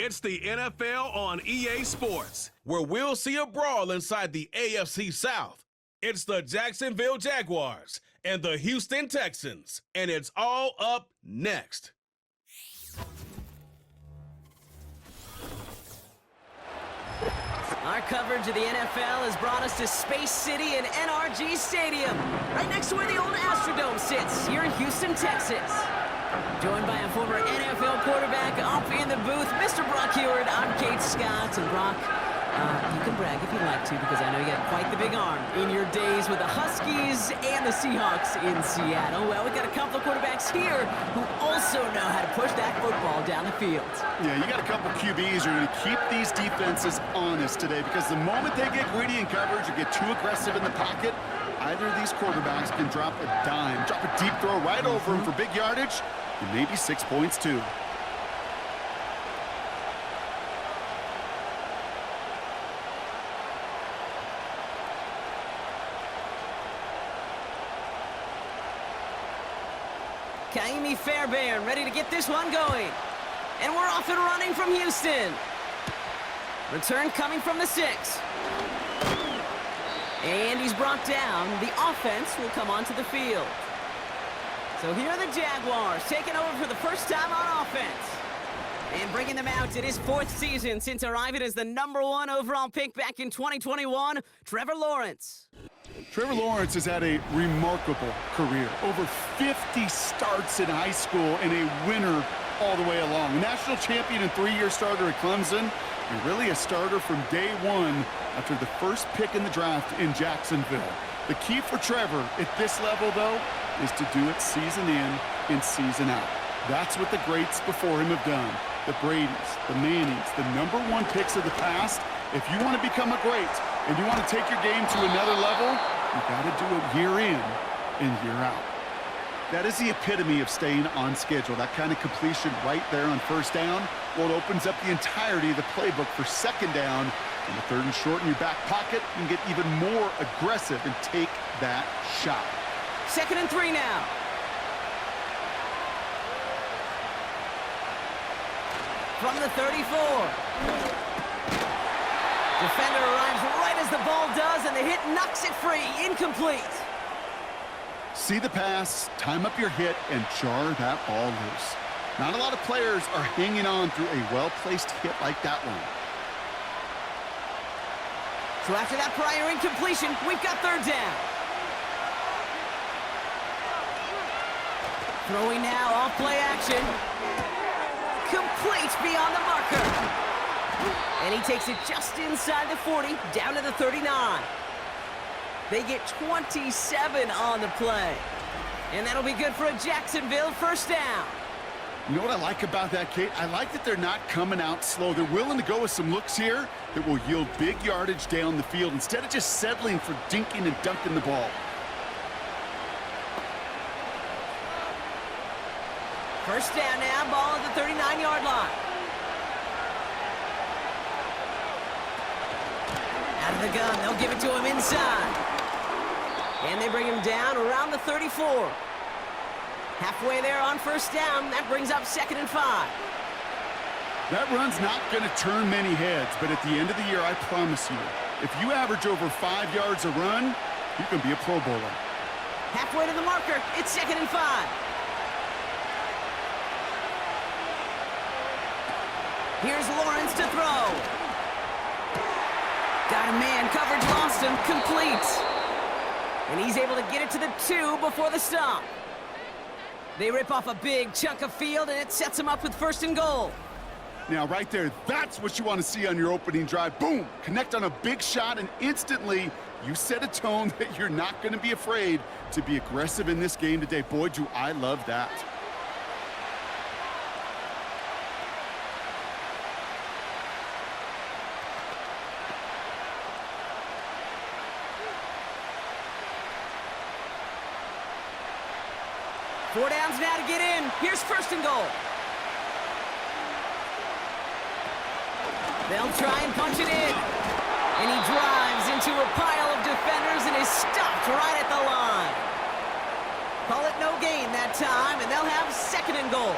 It's the NFL on EA Sports, where we'll see a brawl inside the AFC South. It's the Jacksonville Jaguars and the Houston Texans, and it's all up next. Our coverage of the NFL has brought us to Space City and NRG Stadium, right next to where the old Astrodome sits, here in Houston, Texas. Joined by a former NFL quarterback up in the booth, Mr. Brock Heward. I'm Kate Scott, and Brock, you can brag if you'd like to, because I know you got quite the big arm in your days with the Huskies and the Seahawks in Seattle. Well, we've got a couple of quarterbacks here who also know how to push that football down the field. Yeah, you got a couple QBs who are going to keep these defenses honest today, because the moment they get greedy in coverage or get too aggressive in the pocket, either of these quarterbacks can drop a dime, drop a deep throw right over him for big yardage, and maybe 6 points too. Kaimi Fairbairn ready to get this one going. And we're off and running from Houston. Return coming from the 6. And he's brought down. The offense will come onto the field. So here are the Jaguars taking over for the first time on offense. And bringing them out in his 4th season since arriving as the #1 overall pick back in 2021, Trevor Lawrence. Trevor Lawrence has had a remarkable career. Over 50 starts in high school and a winner all the way along. A national champion and 3-year starter at Clemson, and really a starter from day one after the first pick in the draft in Jacksonville. The key for Trevor at this level, though, is to do it season in and season out. That's what the greats before him have done. The Bradys, the Mannings, the #1 picks of the past. If you want to become a great and you want to take your game to another level, you got to do it year in and year out. That is the epitome of staying on schedule. That kind of completion right there on first down. Well, it opens up the entirety of the playbook for second down. In the 3rd and short in your back pocket, you can get even more aggressive and take that shot. 2nd and 3 now. From the 34. Defender arrives right as the ball does, and the hit knocks it free. Incomplete. See the pass, time up your hit, and jar that ball loose. Not a lot of players are hanging on through a well-placed hit like that one. So after that prior incompletion, we've got 3rd down. Throwing now, off play action. Complete beyond the marker. And he takes it just inside the 40, down to the 39. They get 27 on the play. And that'll be good for a Jacksonville first down. You know what I like about that, Kate? I like that they're not coming out slow. They're willing to go with some looks here that will yield big yardage down the field instead of just settling for dinking and dunking the ball. First down now, ball at the 39-yard line. Out of the gun, they'll give it to him inside. And they bring him down around the 34. Halfway there on first down, that brings up 2nd and 5. That run's not going to turn many heads, but at the end of the year, I promise you, if you average over 5 yards a run, you can be a Pro Bowler. Halfway to the marker, it's 2nd and 5. Here's Lawrence to throw. Got a man, coverage lost him, complete. And he's able to get it to the 2 before the stop. They rip off a big chunk of field, and it sets him up with 1st and goal. Now, right there, that's what you want to see on your opening drive. Boom! Connect on a big shot, and instantly you set a tone that you're not going to be afraid to be aggressive in this game today. Boy, do I love that. Four downs now to get in. Here's 1st and goal. They'll try and punch it in. And he drives into a pile of defenders and is stopped right at the line. Call it no gain that time, and they'll have 2nd and goal.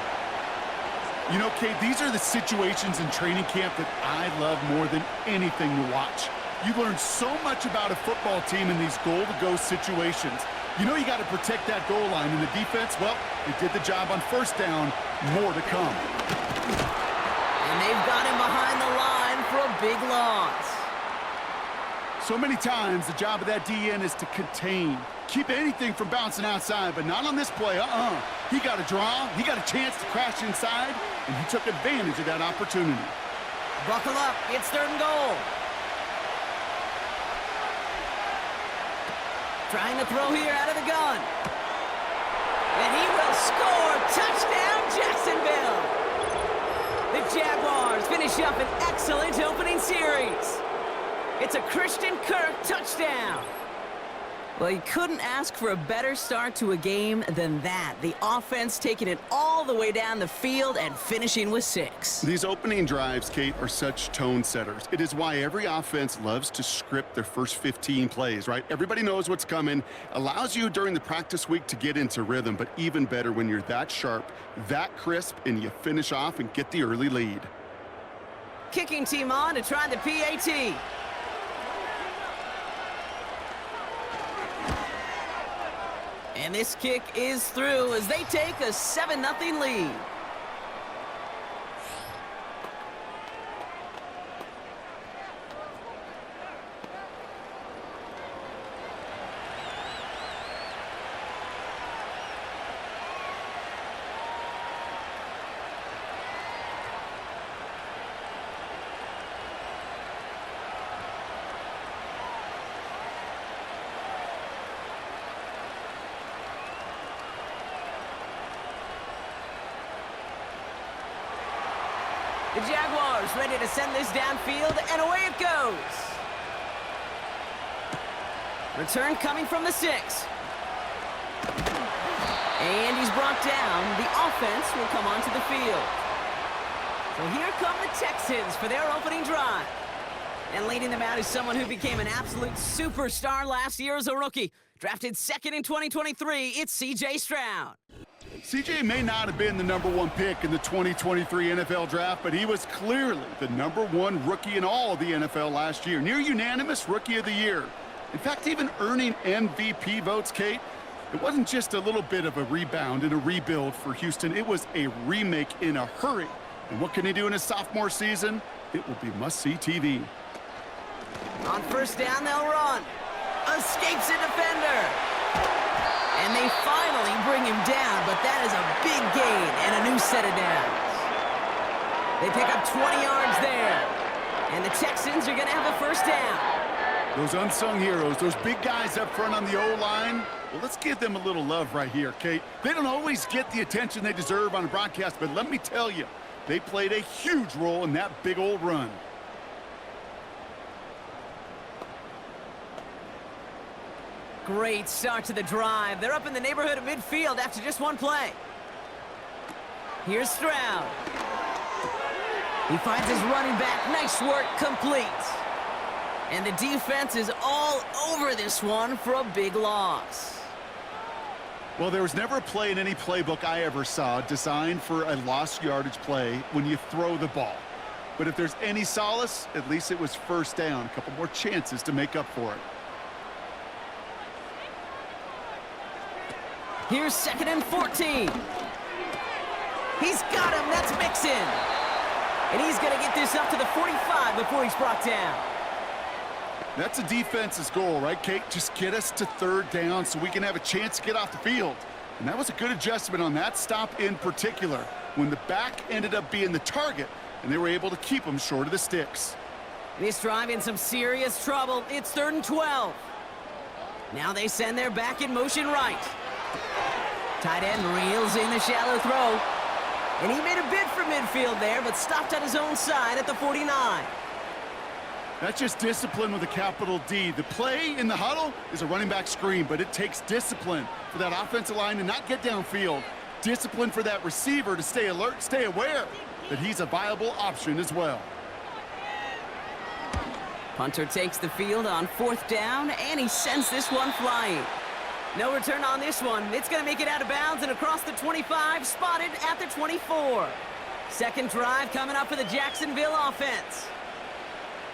You know, Kate, these are the situations in training camp that I love more than anything to watch. You learn so much about a football team in these goal-to-go situations. You know you got to protect that goal line, and the defense, well, they did the job on first down. More to come. And they've got him behind the line for a big loss. So many times, the job of that DN is to contain. Keep anything from bouncing outside, but not on this play. He got a draw, he got a chance to crash inside, and he took advantage of that opportunity. Buckle up, it's 3rd and goal. Trying to throw here out of the gun. And he will score. Touchdown, Jacksonville. The Jaguars finish up an excellent opening series. It's a Christian Kirk touchdown. Well, you couldn't ask for a better start to a game than that. The offense taking it all the way down the field and finishing with 6. These opening drives, Kate, are such tone setters. It is why every offense loves to script their first 15 plays, right? Everybody knows what's coming. Allows you during the practice week to get into rhythm, but even better when you're that sharp, that crisp, and you finish off and get the early lead. Kicking team on to try the PAT. And this kick is through as they take a 7-0 lead. The Jaguars ready to send this downfield, and away it goes. Return coming from the 6. And he's brought down. The offense will come onto the field. So here come the Texans for their opening drive. And leading them out is someone who became an absolute superstar last year as a rookie. Drafted 2nd in 2023, it's C.J. Stroud. CJ may not have been the #1 pick in the 2023 NFL Draft, but he was clearly the #1 rookie in all of the NFL last year. Near unanimous Rookie of the Year. In fact, even earning MVP votes, Kate, it wasn't just a little bit of a rebound and a rebuild for Houston. It was a remake in a hurry. And what can he do in his sophomore season? It will be must-see TV. On first down, they'll run. Escapes a defender. And they finally bring him down, but that is a big gain and a new set of downs. They pick up 20 yards there. And the Texans are going to have a first down. Those unsung heroes, those big guys up front on the O-line, well, let's give them a little love right here, Kate. They don't always get the attention they deserve on a broadcast, but let me tell you, they played a huge role in that big old run. Great start to the drive. They're up in the neighborhood of midfield after just one play. Here's Stroud. He finds his running back. Nice work, complete. And the defense is all over this one for a big loss. Well, there was never a play in any playbook I ever saw designed for a lost yardage play when you throw the ball. But if there's any solace, at least it was first down. A couple more chances to make up for it. Here's 2nd and 14. He's got him. That's Mixon. And he's going to get this up to the 45 before he's brought down. That's a defense's goal, right, Kate? Just get us to 3rd down so we can have a chance to get off the field. And that was a good adjustment on that stop in particular, when the back ended up being the target, and they were able to keep him short of the sticks. This drive in some serious trouble. It's 3rd and 12. Now they send their back in motion right. Tight end reels in the shallow throw. And he made a bid for midfield there, but stopped on his own side at the 49. That's just discipline with a capital D. The play in the huddle is a running back screen, but it takes discipline for that offensive line to not get downfield. Discipline for that receiver to stay alert, stay aware that he's a viable option as well. Punter takes the field on 4th down, and he sends this one flying. No return on this one. It's going to make it out of bounds and across the 25, spotted at the 24. Second drive coming up for the Jacksonville offense.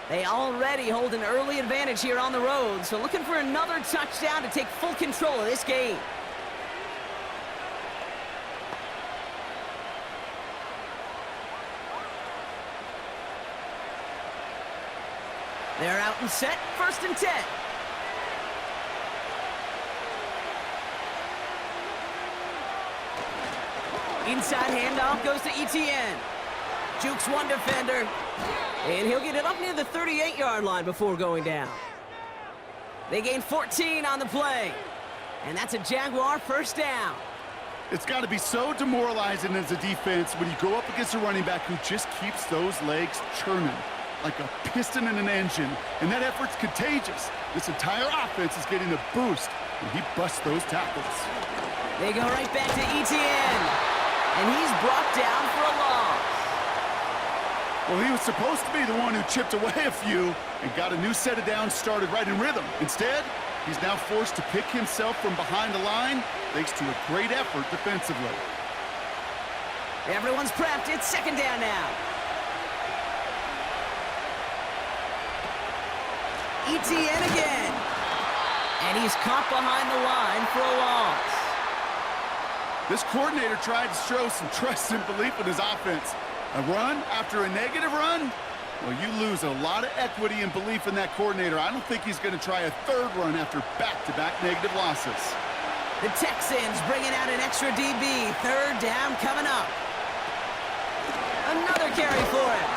They already hold an early advantage here on the road, so looking for another touchdown to take full control of this game. They're out and set, 1st and 10. Inside handoff goes to Etienne. Jukes one defender, and he'll get it up near the 38-yard line before going down. They gain 14 on the play, and that's a Jaguar 1st down. It's got to be so demoralizing as a defense when you go up against a running back who just keeps those legs churning like a piston in an engine, and that effort's contagious. This entire offense is getting a boost when he busts those tackles. They go right back to Etienne, and he's brought down for a loss. Well, he was supposed to be the one who chipped away a few and got a new set of downs started right in rhythm. Instead, he's now forced to pick himself from behind the line thanks to a great effort defensively. Everyone's prepped. It's 2nd down now. Etienne again. And he's caught behind the line for a loss. This coordinator tried to show some trust and belief in his offense. A run after a negative run? Well, you lose a lot of equity and belief in that coordinator. I don't think he's going to try a 3rd run after back-to-back negative losses. The Texans bringing out an extra DB. 3rd down coming up. Another carry for him.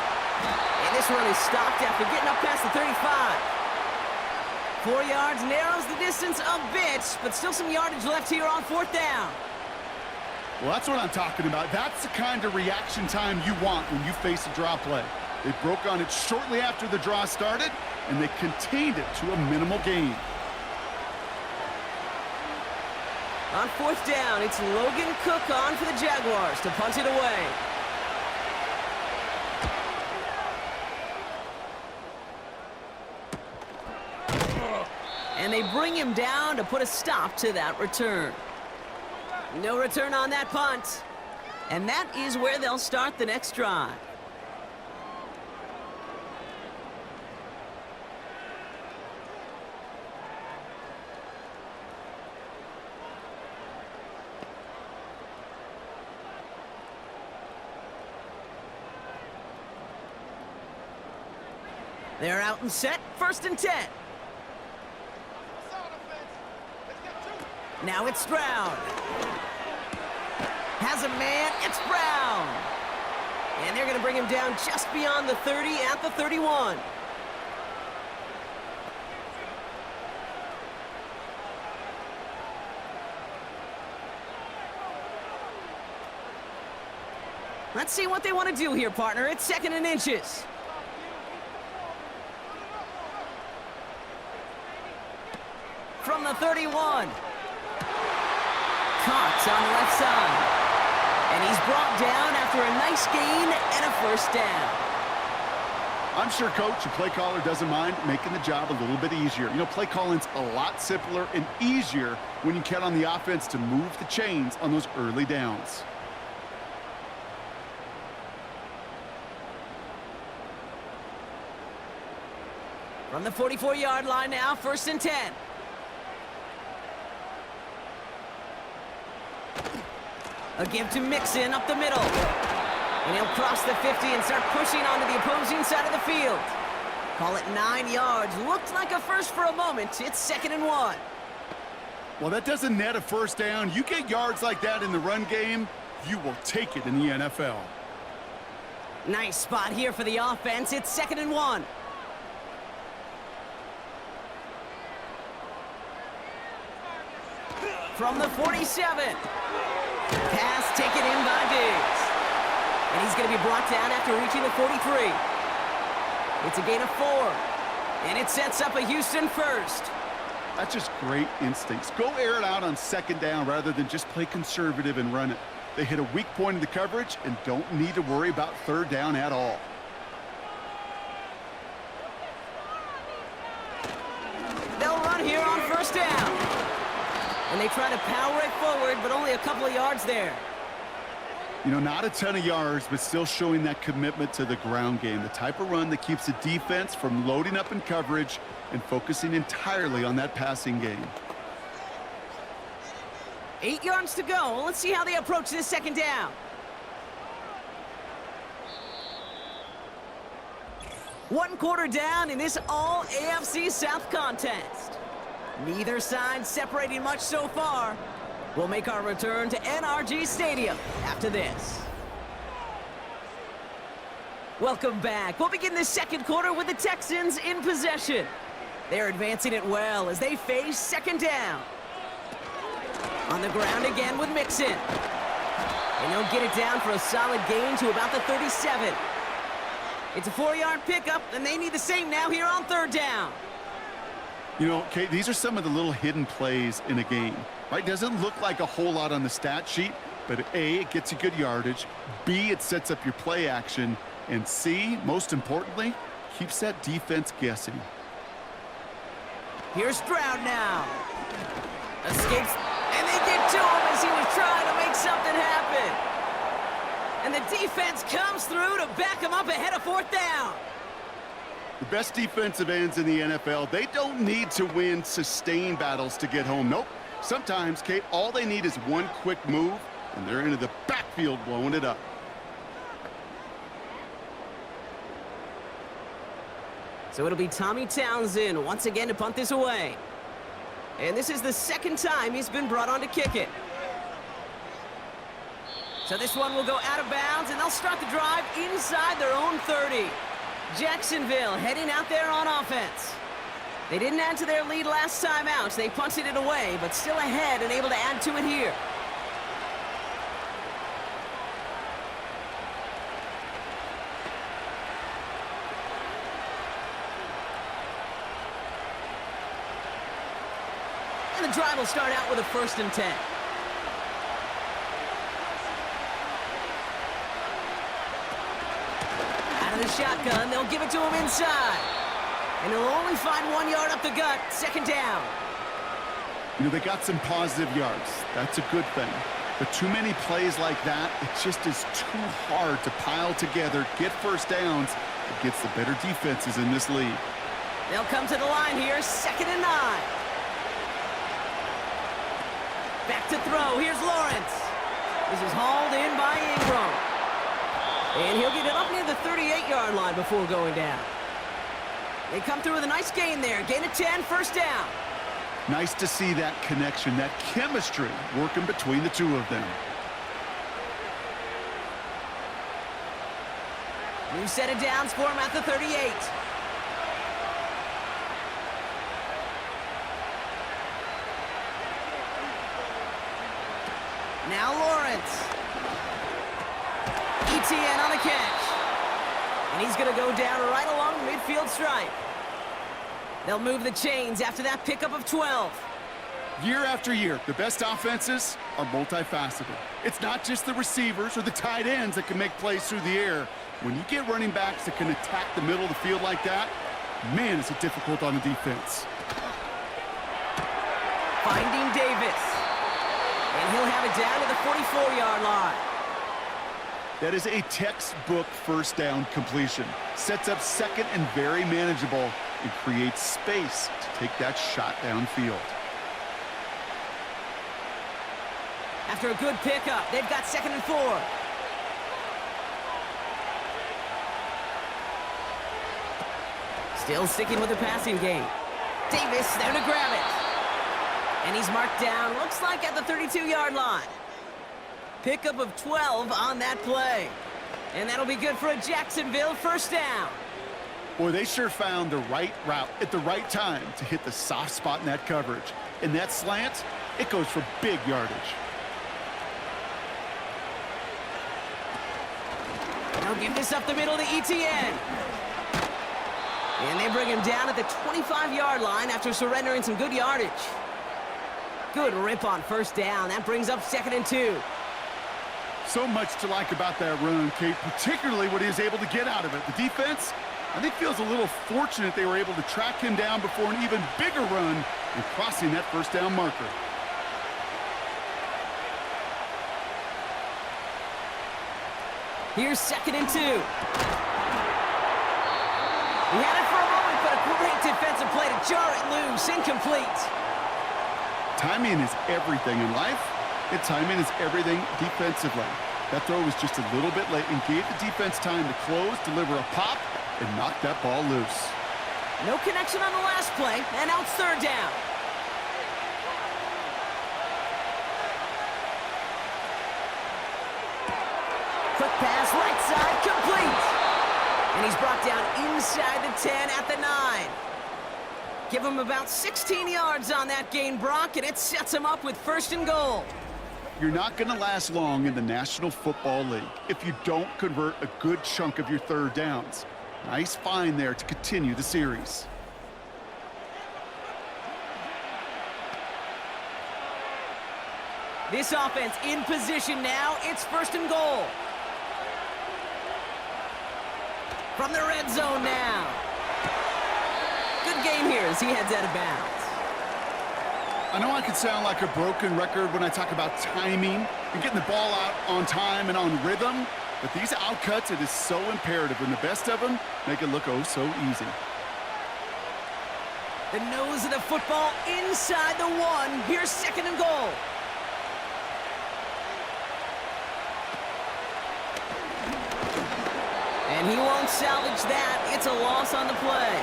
And this one is stopped after getting up past the 35. 4 yards narrows the distance a bit, but still some yardage left here on 4th down. Well, that's what I'm talking about. That's the kind of reaction time you want when you face a draw play. They broke on it shortly after the draw started, and they contained it to a minimal gain. On 4th down, it's Logan Cook on for the Jaguars to punt it away. And they bring him down to put a stop to that return. No return on that punt. And that is where they'll start the next drive. They're out and set, 1st and 10. Now it's Stroud. Has a man, it's Brown. And they're going to bring him down just beyond the 30 at the 31. Let's see what they want to do here, partner. It's 2nd and inches. From the 31. Cox on the left side. And he's brought down after a nice gain and a 1st down. I'm sure coach and play caller doesn't mind making the job a little bit easier. You know, play calling's a lot simpler and easier when you count on the offense to move the chains on those early downs. From the 44-yard line now, 1st and 10. A give to Mixon up the middle. And he'll cross the 50 and start pushing onto the opposing side of the field. Call it 9 yards. Looked like a first for a moment. It's 2nd and 1. Well, that doesn't net a 1st down. You get yards like that in the run game, you will take it in the NFL. Nice spot here for the offense. It's 2nd and 1. From the 47. Pass taken in by Diggs. And he's going to be brought down after reaching the 43. It's a gain of 4. And it sets up a Houston 1st. That's just great instincts. Go air it out on 2nd down rather than just play conservative and run it. They hit a weak point in the coverage and don't need to worry about 3rd down at all. They'll run here on 1st down. And they try to power it forward, but only a couple of yards there. You know, not a ton of yards, but still showing that commitment to the ground game. The type of run that keeps the defense from loading up in coverage and focusing entirely on that passing game. 8 yards to go. Let's see how they approach this second down. One quarter down in this all AFC South contest. Neither side separating much so far. We'll make our return to NRG Stadium after this. Welcome back. We'll begin this second quarter with the Texans in possession. They're advancing it well as they face second down. On the ground again with Mixon. And they'll get it down for a solid gain to about the 37. It's a 4-yard pickup, and they need the same now here on third down. You know, Kate, these are some of the little hidden plays in a game, right? Doesn't look like a whole lot on the stat sheet, but A, it gets you good yardage, B, it sets up your play action, and C, most importantly, keeps that defense guessing. Here's Stroud now. Escapes, and they get to him as he was trying to make something happen. And the defense comes through to back him up ahead of fourth down. The best defensive ends in the NFL, they don't need to win sustained battles to get home. Nope. Sometimes, Kate, all they need is one quick move, and they're into the backfield blowing it up. So it'll be Tommy Townsend once again to punt this away. And this is the second time he's been brought on to kick it. So this one will go out of bounds, and they'll start the drive inside their own 30. Jacksonville heading out there on offense. They didn't add to their lead last time out, so they punted it away, but still ahead and able to add to it here. And the drive will start out with a 1st and 10. The shotgun, they'll give it to him inside. And he'll only find 1 yard up the gut, second down. You know, they got some positive yards. That's a good thing. But too many plays like that, it just is too hard to pile together, get first downs against the better defenses in this league. They'll come to the line here, 2nd and 9. Back to throw, here's Lawrence. This is hauled in by Ingram. And he'll get it up near the 38-yard line before going down. They come through with a nice gain there. Gain of 10, first down. Nice to see that connection, that chemistry working between the two of them. New set of downs for him at the 38. Now Lawrence. ETN on the catch. And he's going to go down right along the midfield stripe. They'll move the chains after that pickup of 12. Year after year, the best offenses are multifaceted. It's not just the receivers or the tight ends that can make plays through the air. When you get running backs that can attack the middle of the field like that, man, is it difficult on the defense. Finding Davis. And he'll have it down to the 44-yard line. That is a textbook first down completion. Sets up second and very manageable and creates space to take that shot downfield. After a good pickup, they've got 2nd and 4. Still sticking with the passing game. Davis there to grab it. And he's marked down, looks like at the 32-yard line. Pickup of 12 on that play. And that'll be good for a Jacksonville first down. Boy, they sure found the right route at the right time to hit the soft spot in that coverage. And that slant, it goes for big yardage. They'll give this up the middle to ETN. And they bring him down at the 25-yard line after surrendering some good yardage. Good rip on first down. That brings up 2nd and 2. So much to like about that run, Kate, particularly what he was able to get out of it. The defense, I think, feels a little fortunate they were able to track him down before an even bigger run and crossing that first down marker. Here's 2nd and 2. He had it for a moment, but a great defensive play to jar it loose. Incomplete. Timing is everything in life, and timing is everything defensively. That throw was just a little bit late and gave the defense time to close, deliver a pop, and knock that ball loose. No connection on the last play, and now it's 3rd down. Quick pass, right side, complete. And he's brought down inside the 10 at the 9. Give him about 16 yards on that gain, Brock, and it sets him up with 1st and goal. You're not going to last long in the National Football League if you don't convert a good chunk of your 3rd downs. Nice find there to continue the series. This offense in position now. It's 1st and goal. From the red zone now. Good game here as he heads out of bounds. I know I could sound like a broken record when I talk about timing and getting the ball out on time and on rhythm, but these outcuts, it is so imperative, and the best of them make it look oh so easy. The nose of the football inside the 1. Here's 2nd and goal. And he won't salvage that. It's a loss on the play.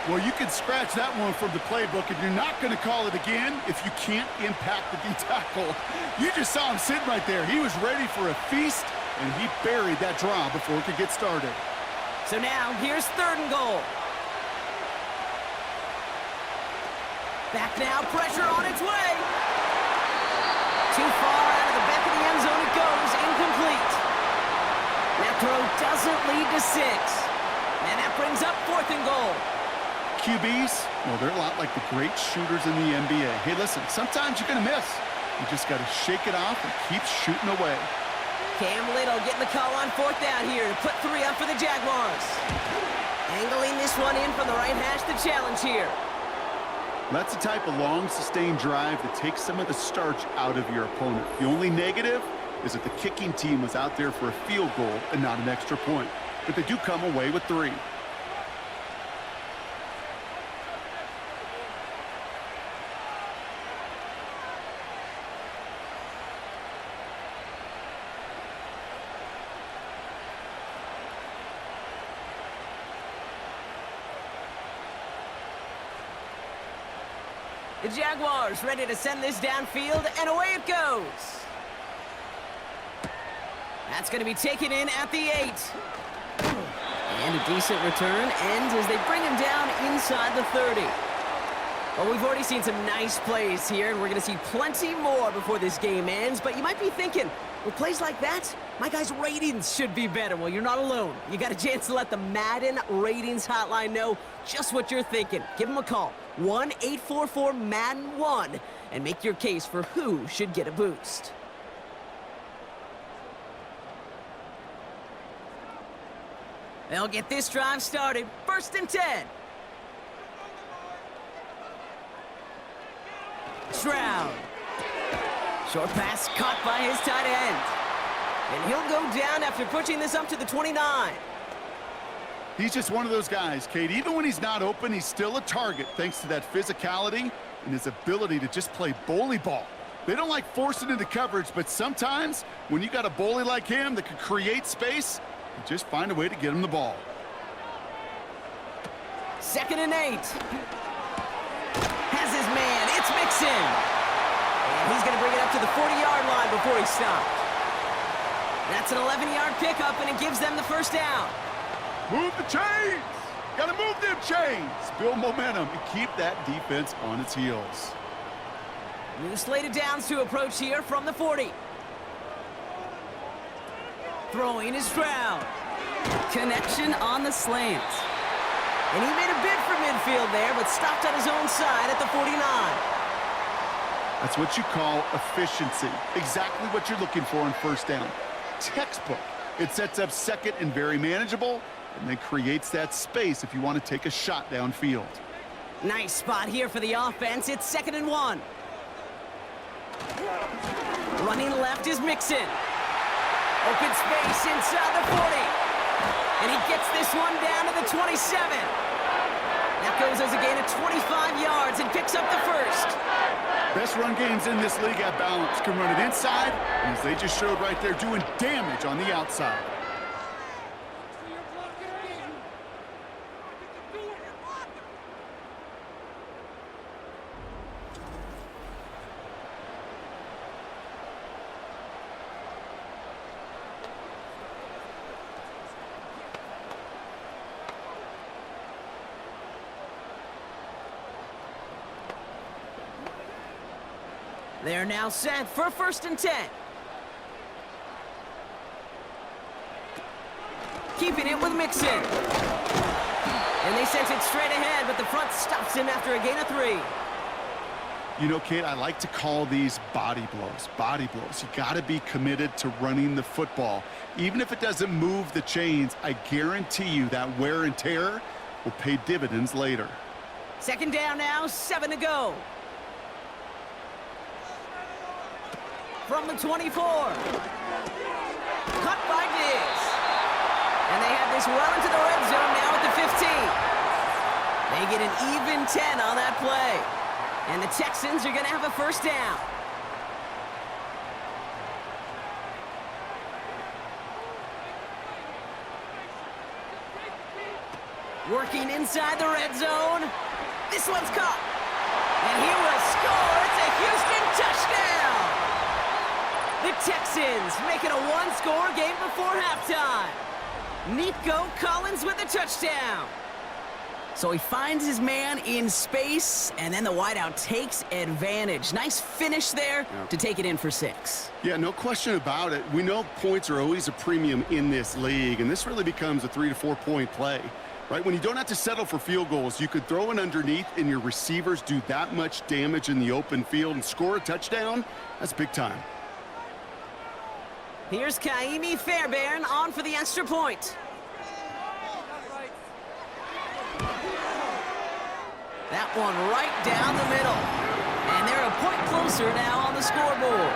Well, you can scratch that one from the playbook, and you're not going to call it again if you can't impact the D-tackle. You just saw him sitting right there. He was ready for a feast, and he buried that draw before it could get started. So now, here's 3rd and goal. Back now, pressure on its way. Too far out of the back of the end zone it goes, incomplete. That throw doesn't lead to 6. And that brings up 4th and goal. QBs, well, they're a lot like the great shooters in the NBA. Hey, listen, sometimes you're going to miss. You just got to shake it off and keep shooting away. Cam Little getting the call on 4th down here to put 3 up for the Jaguars. Angling this one in from the right hash, the challenge here. That's the type of long, sustained drive that takes some of the starch out of your opponent. The only negative is that the kicking team was out there for a field goal and not an extra point. But they do come away with 3. The Jaguars ready to send this downfield, and away it goes. That's going to be taken in at the 8. And a decent return ends as they bring him down inside the 30. Well, we've already seen some nice plays here, and we're going to see plenty more before this game ends. But you might be thinking, with plays like that, my guys' ratings should be better. Well, you're not alone. You got a chance to let the Madden Ratings Hotline know just what you're thinking. Give them a call, 1-844-MADDEN-1, and make your case for who should get a boost. They'll get this drive started. 1st and 10. Stroud. Short pass caught by his tight end. And he'll go down after pushing this up to the 29. He's just one of those guys, Kate. Even when he's not open, he's still a target thanks to that physicality and his ability to just play bully ball. They don't like forcing into coverage, but sometimes when you got a bully like him that can create space, you just find a way to get him the ball. 2nd and 8. Has his man. It's Mixon. And he's going to bring it up to the 40-yard line before he stopped. That's an 11-yard pickup, and it gives them the 1st down. Move the chains! Gotta move them chains! Build momentum and keep that defense on its heels. New slate of downs to approach here from the 40. Throwing is Stroud. Connection on the slant. And he made a bid for midfield there, but stopped on his own side at the 49. That's what you call efficiency. Exactly what you're looking for on 1st down. Textbook. It sets up 2nd and very manageable, and then creates that space if you want to take a shot downfield. Nice spot here for the offense. It's 2nd and 1. Running left is Mixon. Open space inside the 40. And he gets this one down to the 27. That goes as a gain of 25 yards and picks up the first. Best run games in this league at balance. Can run it inside, and as they just showed right there, doing damage on the outside. They're now set for 1st and 10. Keeping it with Mixon. And they sent it straight ahead, but the front stops him after a gain of 3. You know, Kate, I like to call these body blows. Body blows. You got to be committed to running the football. Even if it doesn't move the chains, I guarantee you that wear and tear will pay dividends later. 2nd down now, 7 to go. From the 24. Cut by Diggs. And they have this well into the red zone now at the 15. They get an even 10 on that play. And the Texans are going to have a 1st down. Working inside the red zone. This one's caught. And he will score. It's a Houston touchdown. The Texans make it a 1-score game before halftime. Nico Collins with a touchdown. So he finds his man in space, and then the wideout takes advantage. Nice finish there to take it in for 6. Yeah, no question about it. We know points are always a premium in this league, and this really becomes a 3 to 4 point play. Right, when you don't have to settle for field goals, you could throw it underneath and your receivers do that much damage in the open field and score a touchdown. That's big time. Here's Kaimi Fairbairn on for the extra point. That one right down the middle. And they're a point closer now on the scoreboard.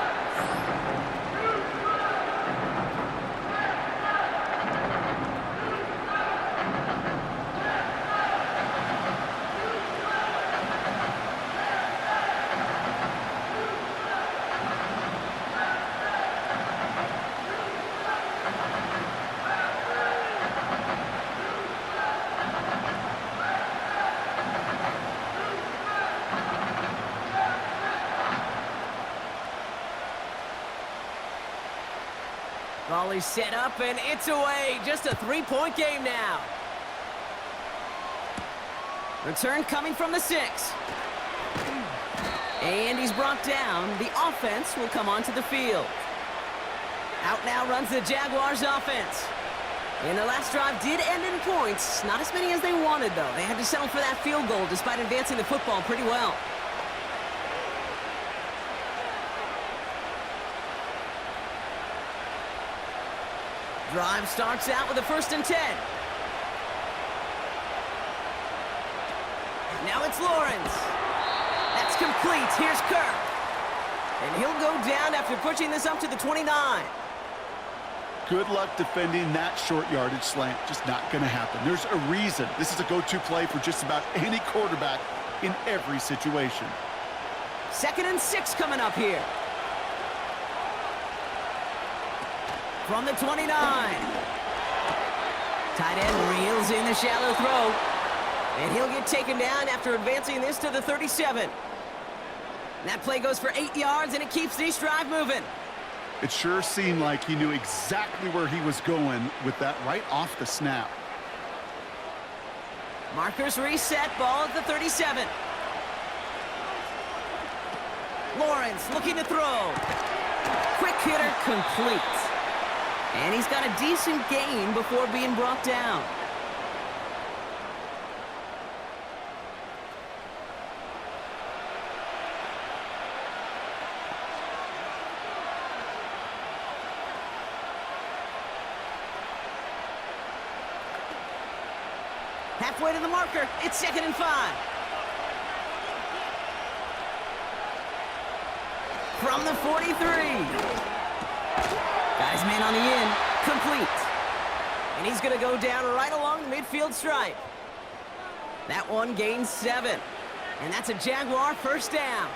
Volley set up, and it's away. Just a 3-point game now. Return coming from the 6. And he's brought down. The offense will come onto the field. Out now runs the Jaguars offense. And the last drive did end in points. Not as many as they wanted, though. They had to settle for that field goal despite advancing the football pretty well. Drive starts out with a 1st and 10. Now it's Lawrence. That's complete. Here's Kirk. And he'll go down after pushing this up to the 29. Good luck defending that short yardage slant. Just not going to happen. There's a reason. This is a go-to play for just about any quarterback in every situation. 2nd and 6 coming up here. From the 29. Tight end reels in the shallow throw. And he'll get taken down after advancing this to the 37. That play goes for 8 yards, and it keeps this drive moving. It sure seemed like he knew exactly where he was going with that right off the snap. Markers reset, ball at the 37. Lawrence looking to throw. Quick hitter complete. And he's got a decent gain before being brought down. Halfway to the marker, it's 2nd and 5. From the 43. Got Guy's man on the in. Complete. And he's going to go down right along the midfield stripe. That one gains 7. And that's a Jaguar first down.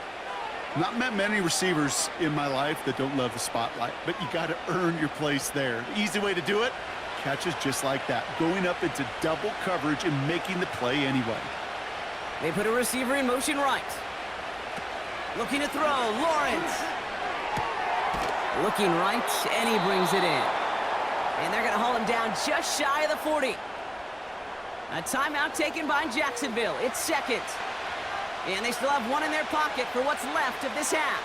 Not met many receivers in my life that don't love the spotlight, but you got to earn your place there. The easy way to do it, catches just like that, going up into double coverage and making the play anyway. They put a receiver in motion right. Looking to throw, Lawrence. Looking right, and he brings it in. And they're going to haul him down just shy of the 40. A timeout taken by Jacksonville. It's second. And they still have one in their pocket for what's left of this half.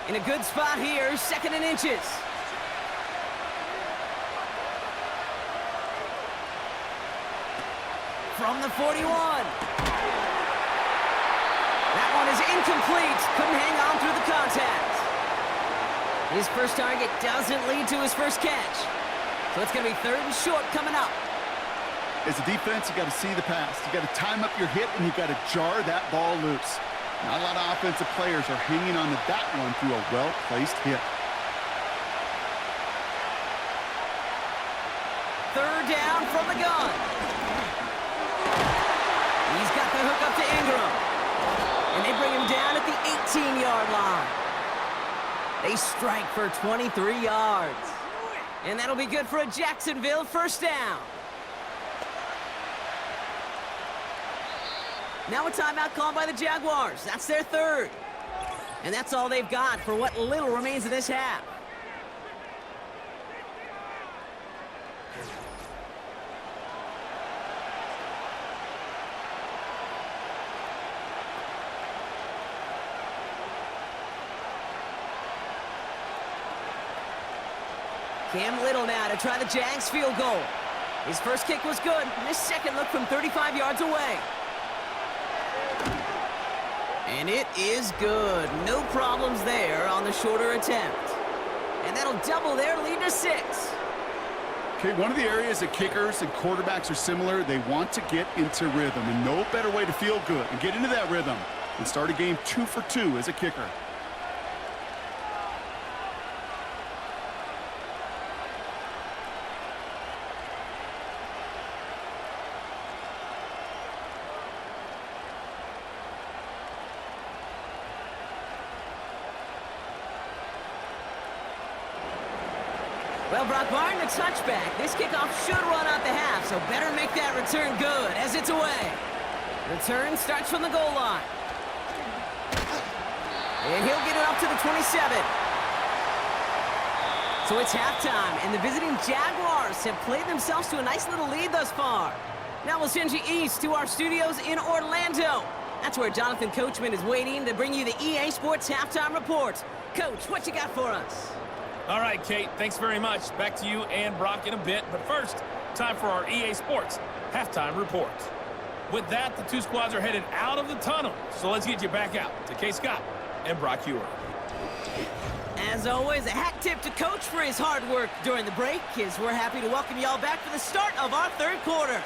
In a good spot here, 2nd and inches. From the 41. That one is incomplete. Couldn't hang on through the contact. His first target doesn't lead to his first catch. So it's going to be 3rd and short coming up. As a defense, you got to see the pass. You got to time up your hit, and you got to jar that ball loose. Not a lot of offensive players are hanging on to that one through a well-placed hit. 3rd down from the gun. He's got the hook up to Ingram. And they bring him down at the 18-yard line. They strike for 23 yards. And that'll be good for a Jacksonville first down. Now a timeout called by the Jaguars. That's their 3rd. And that's all they've got for what little remains of this half. Cam Little now to try the Jags field goal. His first kick was good. His second look from 35 yards away. And it is good. No problems there on the shorter attempt. And that'll double their lead to 6. Okay, one of the areas that kickers and quarterbacks are similar, they want to get into rhythm. And no better way to feel good and get into that rhythm than start a game 2 for 2 as a kicker. Well, Brock Barton, the touchback. This kickoff should run out the half, so better make that return good as it's away. Return starts from the goal line. And he'll get it up to the 27. So it's halftime, and the visiting Jaguars have played themselves to a nice little lead thus far. Now we'll send you east to our studios in Orlando. That's where Jonathan Coachman is waiting to bring you the EA Sports Halftime Report. Coach, what you got for us? All right, Kate, thanks very much. Back to you and Brock in a bit. But first, time for our EA Sports Halftime Report. With that, the 2 squads are headed out of the tunnel. So let's get you back out to Kay Scott and Brock Hewer. As always, a hat tip to Coach for his hard work during the break, as we're happy to welcome y'all back for the start of our 3rd quarter.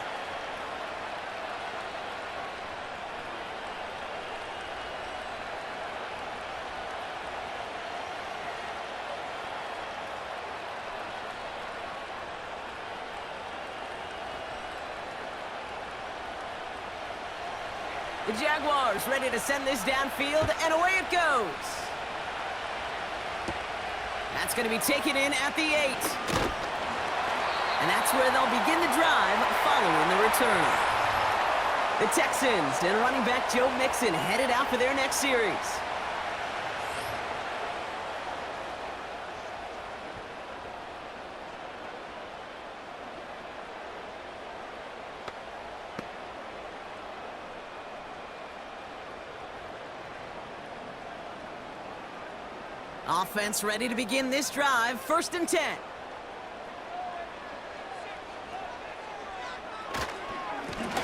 The Jaguars ready to send this downfield, and away it goes. That's going to be taken in at the 8. And that's where they'll begin the drive following the return. The Texans and running back Joe Mixon headed out for their next series. Offense ready to begin this drive, 1st and 10.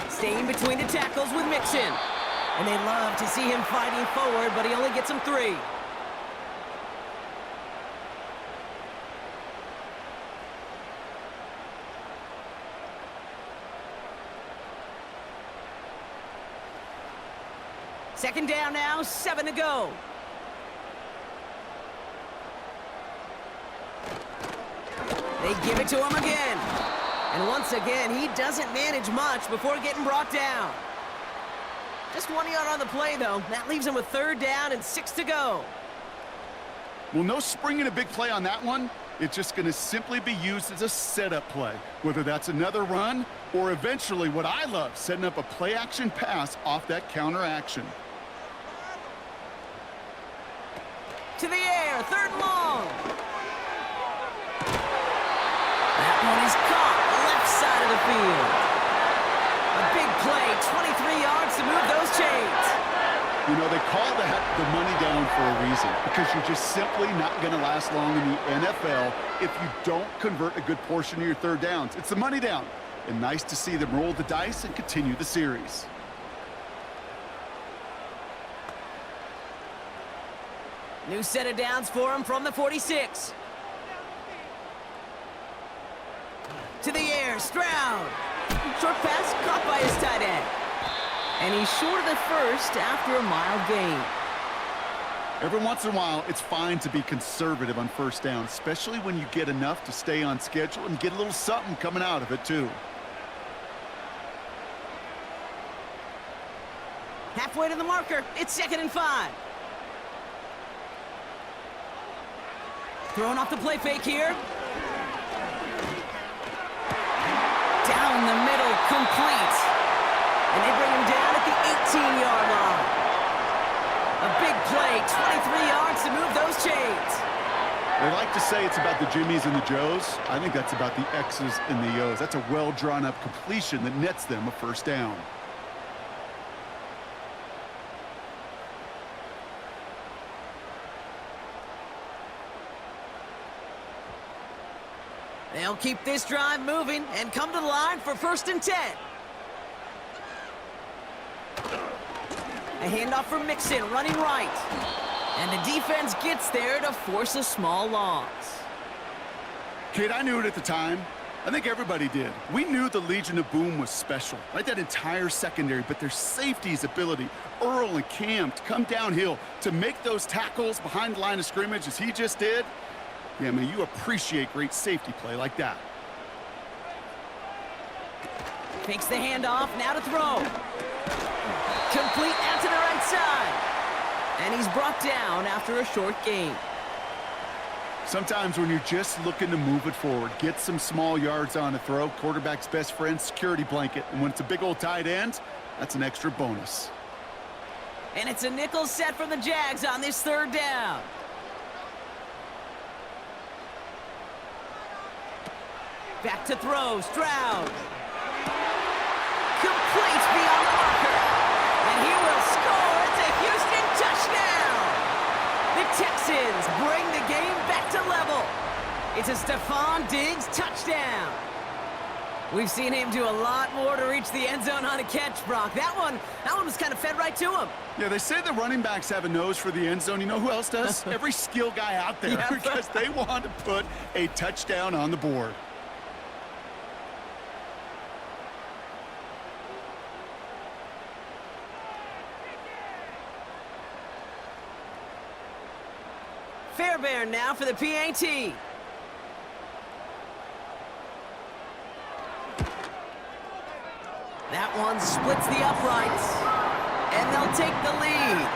Staying between the tackles with Mixon. And they love to see him fighting forward, but he only gets them 3. Second down now, 7 to go. They give it to him again. And once again, he doesn't manage much before getting brought down. Just 1 yard on the play, though. That leaves him with third down and 6 to go. Well, no springing a big play on that one. It's just going to simply be used as a setup play, whether that's another run or eventually what I love, setting up a play-action pass off that counter action. To the air, third and long. That one is caught, left side of the field. A big play, 23 yards to move those chains. You know, they call that the money down for a reason, because you're just simply not going to last long in the NFL if you don't convert a good portion of your third downs. It's the money down. And nice to see them roll the dice and continue the series. New set of downs for him from the 46. To the air, Stroud. Short pass caught by his tight end. And he's short of the first after a mild gain. Every once in a while, it's fine to be conservative on first down, especially when you get enough to stay on schedule and get a little something coming out of it, too. Halfway to the marker, it's 2nd and 5. Throwing off the play fake here. Down the middle, complete. And they bring him down at the 18-yard line. A big play, 23 yards to move those chains. They like to say it's about the Jimmies and the Joes. I think that's about the X's and the O's. That's a well-drawn-up completion that nets them a first down. They'll keep this drive moving and come to the line for 1st and 10. A handoff for Mixon, running right. And the defense gets there to force a small loss. Kid, I knew it at the time. I think everybody did. We knew the Legion of Boom was special, right? That entire secondary, but their safety's ability, Earl and Cam, to come downhill, to make those tackles behind the line of scrimmage as he just did. Yeah, man, you appreciate great safety play like that. Fakes the handoff, now to throw. Complete out to the right side. And he's brought down after a short gain. Sometimes when you're just looking to move it forward, get some small yards on a throw, quarterback's best friend, security blanket. And when it's a big old tight end, that's an extra bonus. And it's a nickel set from the Jags on this 3rd down. Back to throw, Stroud. Complete beyond the marker. And he will score. It's a Houston touchdown. The Texans bring the game back to level. It's a Stephon Diggs touchdown. We've seen him do a lot more to reach the end zone on a catch, Brock. That one was kind of fed right to him. Yeah, they say the running backs have a nose for the end zone. You know who else does? Every skill guy out there, because they want to put a touchdown on the board. Fairbairn now for the PAT. That one splits the uprights, and they'll take the lead.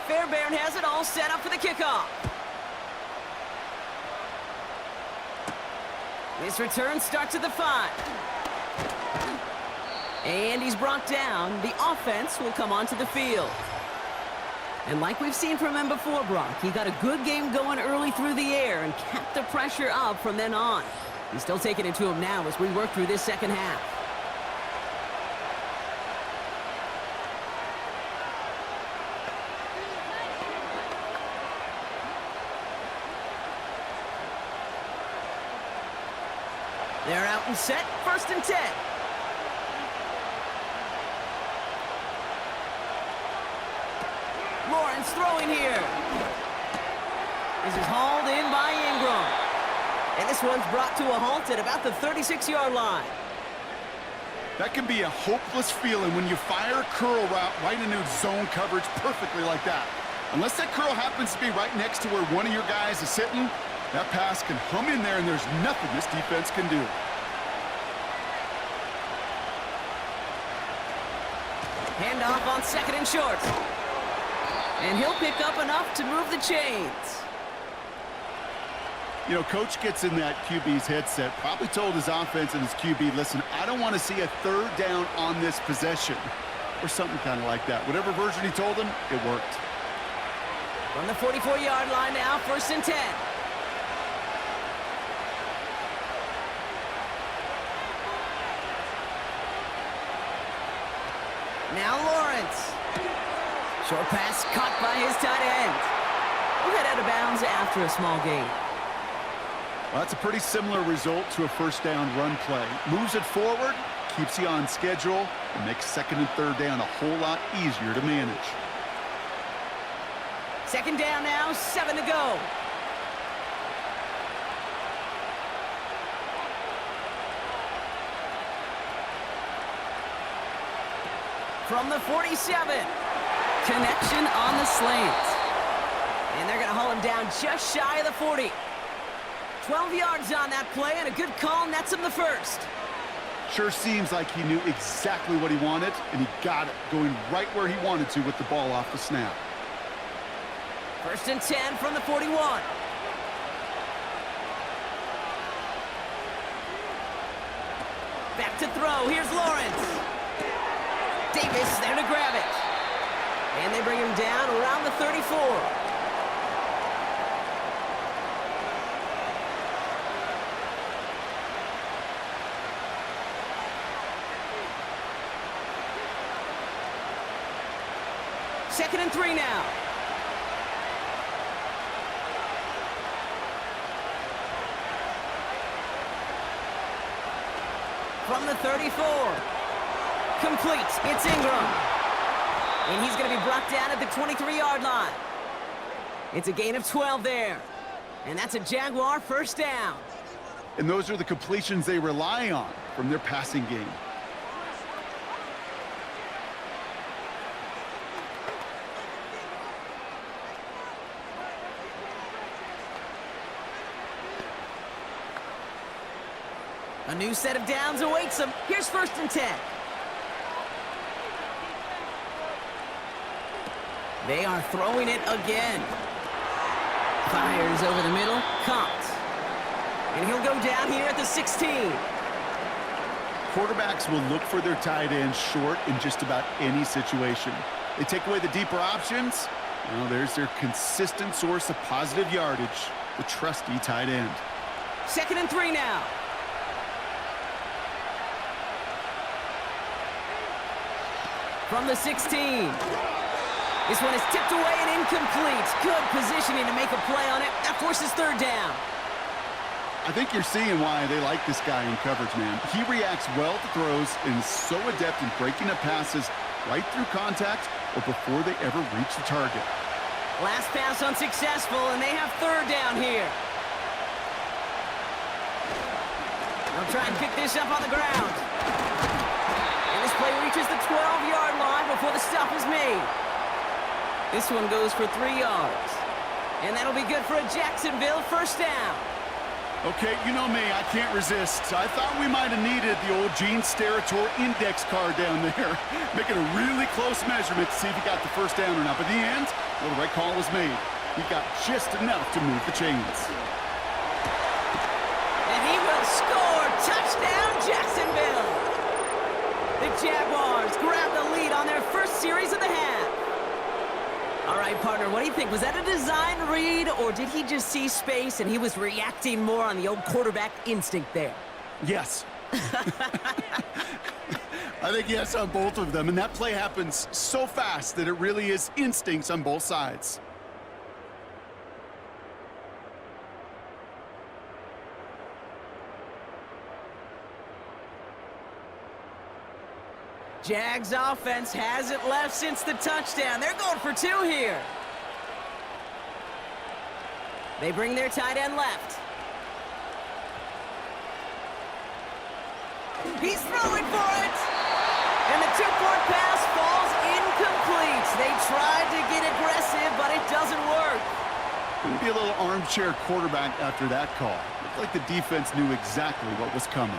Fairbairn has it all set up for the kickoff. This return starts at the 5. And he's brought down. The offense will come onto the field. And like we've seen from him before, Brock, he got a good game going early through the air and kept the pressure up from then on. He's still taking it to him now as we work through this second half. They're out and set, 1st and 10. Lawrence throwing here. This is hauled in by Ingram. And this one's brought to a halt at about the 36-yard line. That can be a hopeless feeling when you fire a curl route right into zone coverage perfectly like that. Unless that curl happens to be right next to where one of your guys is sitting, that pass can hum in there and there's nothing this defense can do. Handoff on 2nd and short. And he'll pick up enough to move the chains. You know, coach gets in that QB's headset, probably told his offense and his QB, listen, I don't want to see a 3rd down on this possession. Or something kind of like that. Whatever version he told him, it worked. From the 44-yard line now, 1st and 10. Now Lawrence. Short pass caught by his tight end. We'll head out of bounds after a small gain. Well, that's a pretty similar result to a 1st down run play. Moves it forward, keeps you on schedule, and makes 2nd and 3rd down a whole lot easier to manage. 2nd down now, 7 to go. From the 47. Connection on the slant. And they're going to haul him down just shy of the 40. 12 yards on that play, and a good call nets him the 1st. Sure seems like he knew exactly what he wanted, and he got it, going right where he wanted to with the ball off the snap. 1st and 10 from the 41. Back to throw. Here's Lawrence. Davis there to grab it. And they bring him down around the 34. Second and 3 now. From the 34. Complete. It's Ingram. And he's going to be brought down at the 23-yard line. It's a gain of 12 there. And that's a Jaguar 1st down. And those are the completions they rely on from their passing game. A new set of downs awaits him. Here's 1st and 10. They are throwing it again. Fires over the middle. Caught. And he'll go down here at the 16. Quarterbacks will look for their tight ends short in just about any situation. They take away the deeper options. Well, there's their consistent source of positive yardage, the trusty tight end. 2nd and 3 now. From the 16. This one is tipped away and incomplete. Good positioning to make a play on it. That forces 3rd down. I think you're seeing why they like this guy in coverage, man. He reacts well to throws and is so adept in breaking up passes right through contact or before they ever reach the target. Last pass unsuccessful, and they have 3rd down here. They'll try and pick this up on the ground. And this play reaches the 12-yard line before the stop is made. This one goes for 3 yards. And that'll be good for a Jacksonville 1st down. Okay, you know me, I can't resist. I thought we might have needed the old Gene Steratore index card down there, making a really close measurement to see if he got the 1st down or not. But in the end, well, the right call was made. He got just enough to move the chains. And he will score. Touchdown, Jacksonville. The Jaguars grab the lead on their first series of the half. All right, partner, what do you think? Was that a design read, or did he just see space and he was reacting more on the old quarterback instinct there? Yes. I think yes on both of them, and that play happens so fast that it really is instincts on both sides. Jags offense hasn't left since the touchdown. They're going for 2 here. They bring their tight end left. He's throwing for it! And the 2-point pass falls incomplete. They tried to get aggressive, but it doesn't work. Couldn't be a little armchair quarterback after that call. Looked like the defense knew exactly what was coming.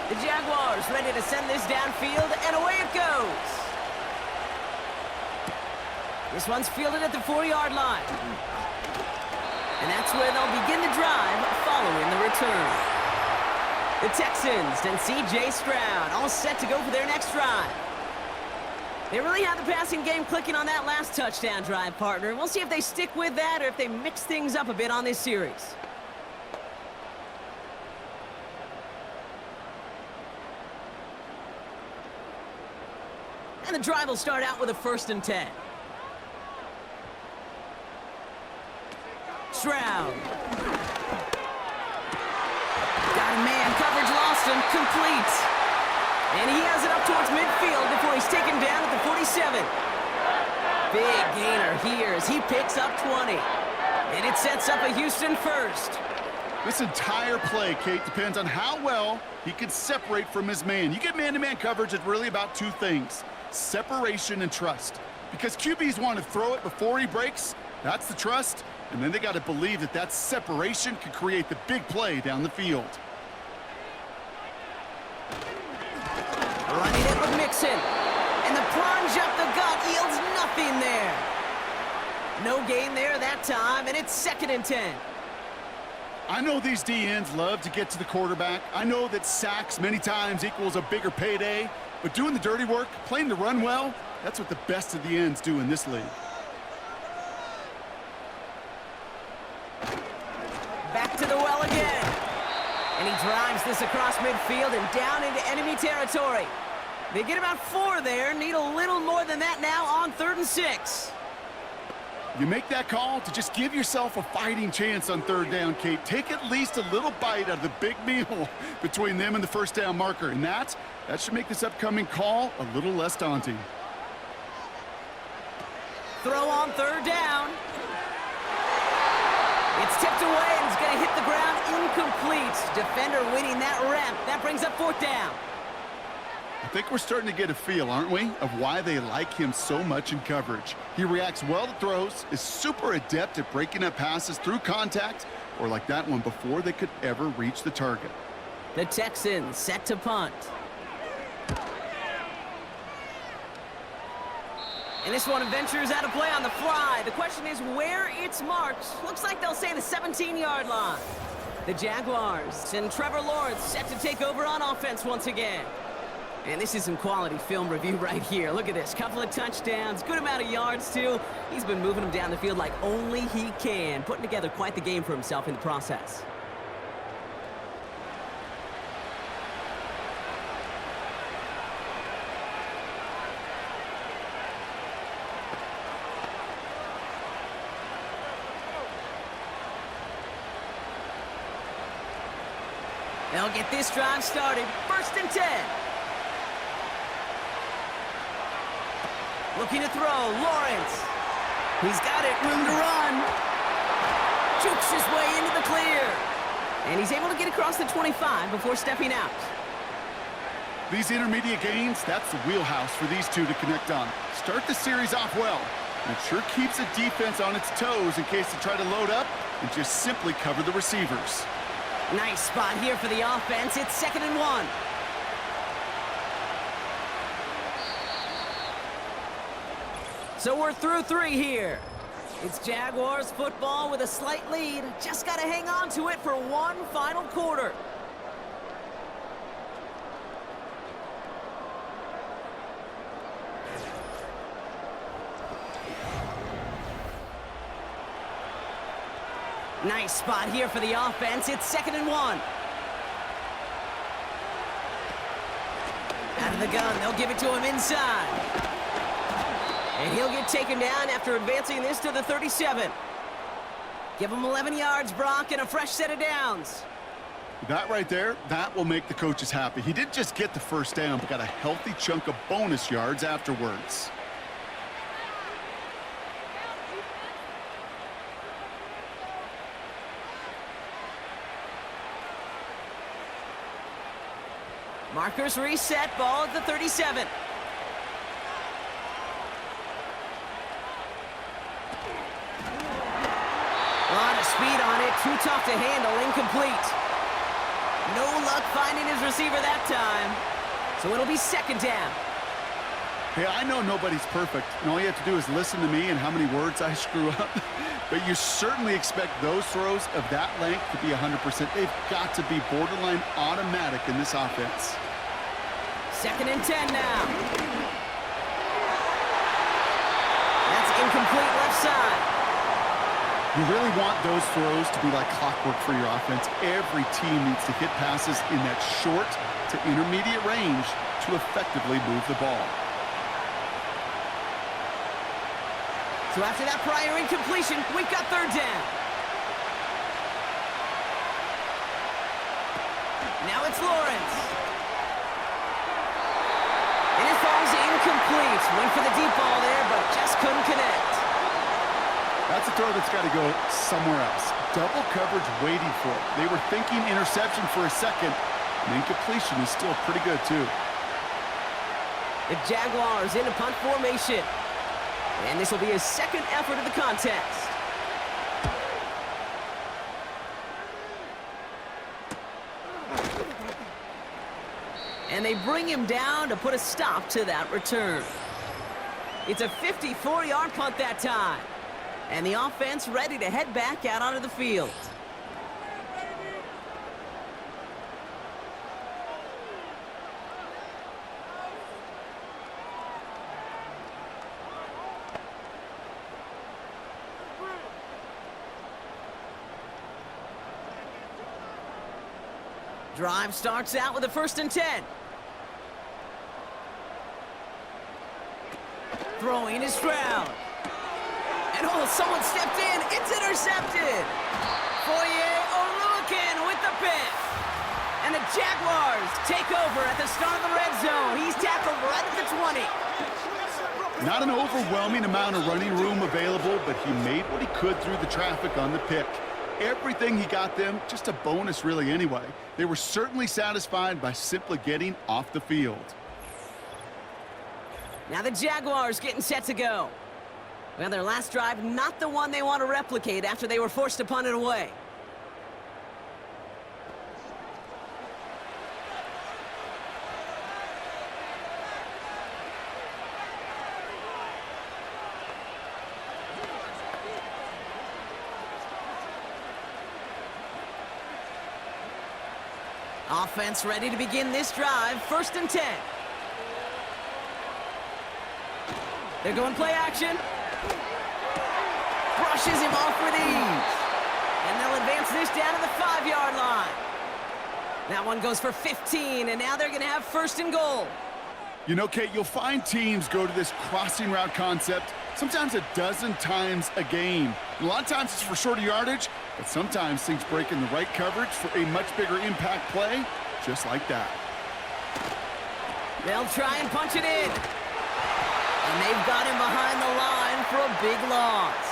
The Jaguars ready to send this downfield, and away it goes. This one's fielded at the 4-yard line. And that's where they'll begin the drive following the return. The Texans and C.J. Stroud all set to go for their next drive. They really had the passing game clicking on that last touchdown drive, partner. We'll see if they stick with that or if they mix things up a bit on this series. And the drive will start out with a 1st and 10. Stroud. Got a man, coverage lost him, complete. And he has it up towards midfield before he's taken down at the 47. Big gainer here as he picks up 20. And it sets up a Houston first. This entire play, Kate, depends on how well he can separate from his man. You get man-to-man coverage, it's really about 2 things. Separation and trust. Because QBs want to throw it before he breaks, that's the trust, and then they got to believe that that separation can create the big play down the field. Running it with Mixon, and the plunge up the gut yields nothing there. No gain there that time, and it's 2nd and 10. I know these DNs love to get to the quarterback. I know that sacks many times equals a bigger payday, but doing the dirty work, playing the run well, that's what the best of the ends do in this league. Back to the well again. And he drives this across midfield and down into enemy territory. They get about 4 there, need a little more than that now on 3rd and 6. You make that call to just give yourself a fighting chance on 3rd down, Kate. Take at least a little bite out of the big meal between them and the 1st down marker, and that should make this upcoming call a little less daunting. Throw on 3rd down. It's tipped away and it's going to hit the ground incomplete. Defender winning that rep. That brings up 4th down. I think we're starting to get a feel, aren't we, of why they like him so much in coverage. He reacts well to throws, is super adept at breaking up passes through contact, or like that one before they could ever reach the target. The Texans set to punt. And this one ventures out of play on the fly. The question is where it's marked. Looks like they'll say the 17-yard line. The Jaguars and Trevor Lawrence set to take over on offense once again. And this is some quality film review right here. Look at this. Couple of touchdowns, good amount of yards, too. He's been moving them down the field like only he can, putting together quite the game for himself in the process. They'll get this drive started. 1st and 10. Looking to throw, Lawrence. He's got it, room to run. Jukes his way into the clear. And he's able to get across the 25 before stepping out. These intermediate gains, that's the wheelhouse for these two to connect on. Start the series off well. And it sure keeps the defense on its toes in case they try to load up and just simply cover the receivers. Nice spot here for the offense. It's 2nd and 1. So we're through 3 here. It's Jaguars football with a slight lead. Just got to hang on to it for one final quarter. Nice spot here for the offense. It's 2nd and 1. Out of the gun, they'll give it to him inside. And he'll get taken down after advancing this to the 37. Give him 11 yards, Brock, and a fresh set of downs. That right there, that will make the coaches happy. He didn't just get the first down, but got a healthy chunk of bonus yards afterwards. Markers reset, ball at the 37. A lot of speed on it, too tough to handle, incomplete. No luck finding his receiver that time. So it'll be 2nd down. Hey, I know nobody's perfect, and all you have to do is listen to me and how many words I screw up. But you certainly expect those throws of that length to be 100%. They've got to be borderline automatic in this offense. 2nd and 10 now. That's incomplete left side. You really want those throws to be like clockwork for your offense. Every team needs to hit passes in that short to intermediate range to effectively move the ball. So after that prior incompletion, we've got 3rd down. Now it's Lawrence. And it falls incomplete. Went for the deep ball there, but just couldn't connect. That's a throw that's got to go somewhere else. Double coverage waiting for it. They were thinking interception for a second, and incompletion is still pretty good, too. The Jaguars in a punt formation. And this will be his 2nd effort of the contest. And they bring him down to put a stop to that return. It's a 54-yard punt that time. And the offense ready to head back out onto the field. Drive starts out with a 1st and 10. Throwing is Stroud. And oh, someone stepped in. It's intercepted. Foye Oluwakin with the pick. And the Jaguars take over at the start of the red zone. He's tackled right at the 20. Not an overwhelming amount of running room available, but he made what he could through the traffic on the pick. Everything he got them, just a bonus really anyway. They were certainly satisfied by simply getting off the field. Now the Jaguars getting set to go. Well, their last drive, not the one they want to replicate after they were forced to punt it away. Offense ready to begin this drive, 1st and 10. They're going play action. Brushes him off with ease. And they'll advance this down to the 5-yard line. That one goes for 15, and now they're going to have 1st and goal. You know, Kate, you'll find teams go to this crossing route concept sometimes a dozen times a game. A lot of times it's for shorter yardage, but sometimes things break in the right coverage for a much bigger impact play, just like that. They'll try and punch it in. And they've got him behind the line for a big loss.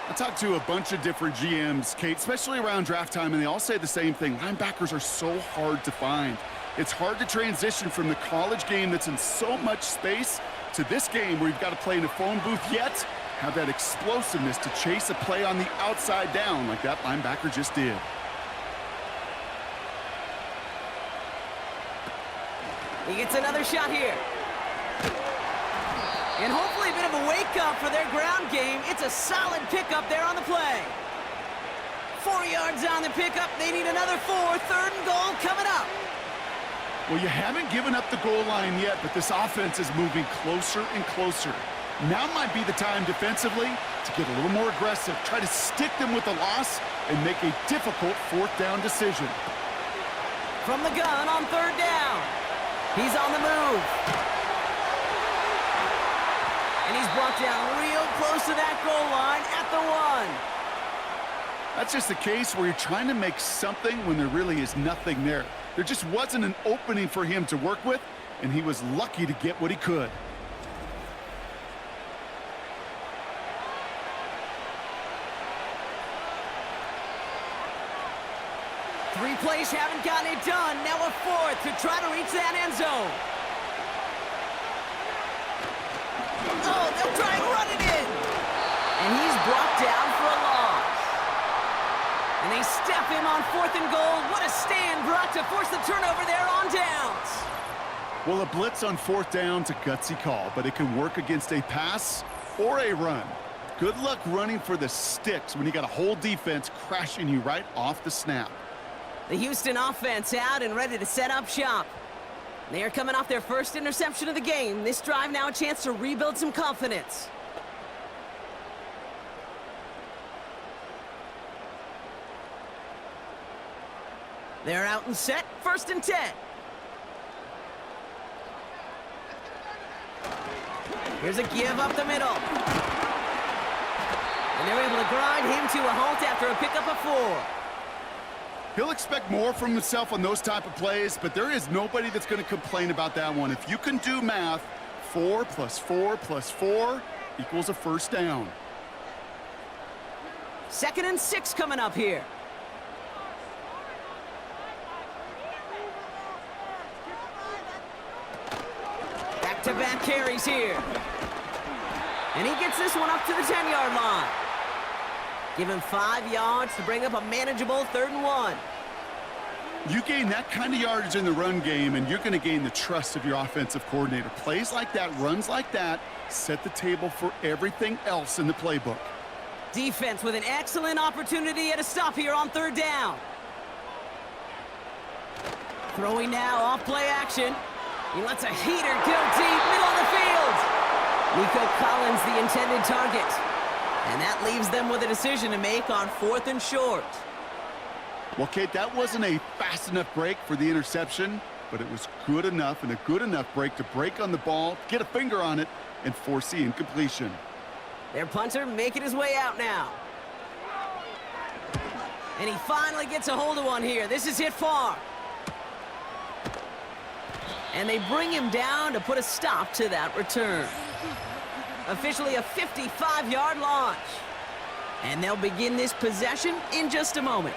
I talked to a bunch of different GMs, Kate, especially around draft time, and they all say the same thing. Linebackers are so hard to find. It's hard to transition from the college game that's in so much space to this game where you've got to play in a phone booth, yet have that explosiveness to chase a play on the outside down like that linebacker just did. He gets another shot here. And hopefully a bit of a wake-up for their ground game. It's a solid pickup there on the play. 4 yards on the pickup. They need another 4. 3rd and goal coming up. Well, you haven't given up the goal line yet, but this offense is moving closer and closer. Now might be the time defensively to get a little more aggressive. Try to stick them with the loss and make a difficult fourth down decision. From the gun on third down. He's on the move. And he's brought down real close to that goal line at the 1. That's just a case where you're trying to make something when there really is nothing there. There just wasn't an opening for him to work with, and he was lucky to get what he could. Three plays haven't gotten it done. Now a fourth to try to reach that end zone. Oh, they'll try and run it in. And he's brought down for a loss. And they step him on 4th and goal. What a stand, Brock, to force the turnover there on downs. Well, a blitz on 4th down's a gutsy call, but it can work against a pass or a run. Good luck running for the sticks when you got a whole defense crashing you right off the snap. The Houston offense out and ready to set up shop. They are coming off their first interception of the game. This drive now a chance to rebuild some confidence. They're out and set, 1st and 10. Here's a give up the middle. And they're able to grind him to a halt after a pickup of 4. He'll expect more from himself on those type of plays, but there is nobody that's going to complain about that one. If you can do math, 4 plus 4 plus 4 equals a first down. 2nd and 6 coming up here. Back-to-back carries here. And he gets this one up to the 10-yard line. Give him 5 yards to bring up a manageable 3rd and 1. You gain that kind of yardage in the run game, and you're going to gain the trust of your offensive coordinator. Plays like that, runs like that, set the table for everything else in the playbook. Defense with an excellent opportunity at a stop here on 3rd down. Throwing now off play action. He lets a heater go deep, middle of the field. Nico Collins, the intended target. And that leaves them with a decision to make on 4th and short. Well, Kate, that wasn't a fast enough break for the interception, but it was good enough and a good enough break to break on the ball, get a finger on it, and force the incompletion. Their punter making his way out now. And he finally gets a hold of one here. This is hit far. And they bring him down to put a stop to that return. Officially a 55-yard launch. And they'll begin this possession in just a moment.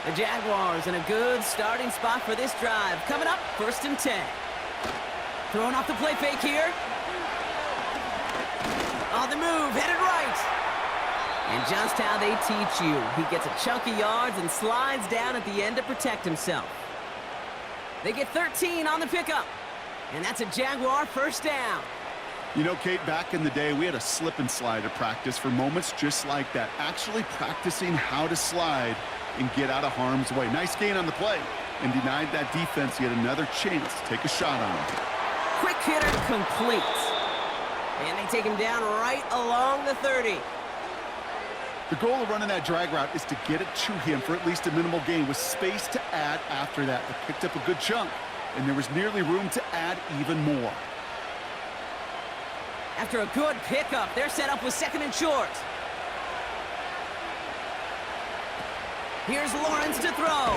The Jaguars in a good starting spot for this drive. Coming up, 1st and 10. Throwing off the play fake here. On the move, headed right. And just how they teach you. He gets a chunk of yards and slides down at the end to protect himself. They get 13 on the pickup. And that's a Jaguar 1st down. You know, Kate, back in the day, we had a slip and slide at practice for moments just like that. Actually practicing how to slide and get out of harm's way. Nice gain on the play, and denied that defense yet another chance to take a shot on him. Quick hitter complete. And they take him down right along the 30. The goal of running that drag route is to get it to him for at least a minimal gain with space to add after that. They picked up a good chunk, and there was nearly room to add even more. After a good pickup, they're set up with 2nd and short. Here's Lawrence to throw.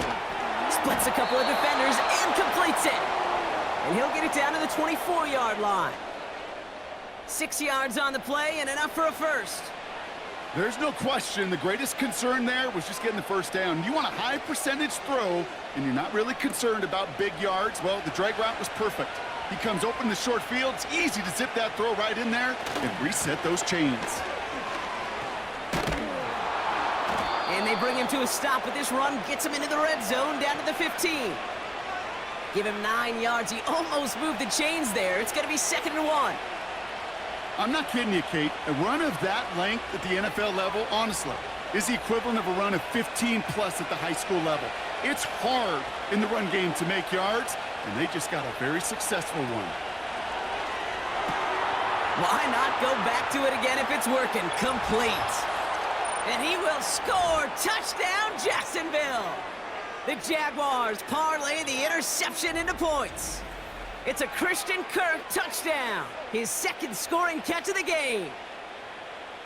Splits a couple of defenders and completes it. And he'll get it down to the 24-yard line. 6 yards on the play and enough for a first. There's no question the greatest concern there was just getting the first down. You want a high percentage throw, and you're not really concerned about big yards. Well, the drag route was perfect. He comes open in the short field. It's easy to zip that throw right in there and reset those chains. And they bring him to a stop, but this run gets him into the red zone down to the 15. Give him 9 yards. He almost moved the chains there. It's going to be 2nd and 1. I'm not kidding you, Kate. A run of that length at the NFL level, honestly, is the equivalent of a run of 15-plus at the high school level. It's hard in the run game to make yards, and they just got a very successful one. Why not go back to it again if it's working? Complete. And he will score. Touchdown, Jacksonville. The Jaguars parlay the interception into points. It's a Christian Kirk touchdown. His 2nd scoring catch of the game.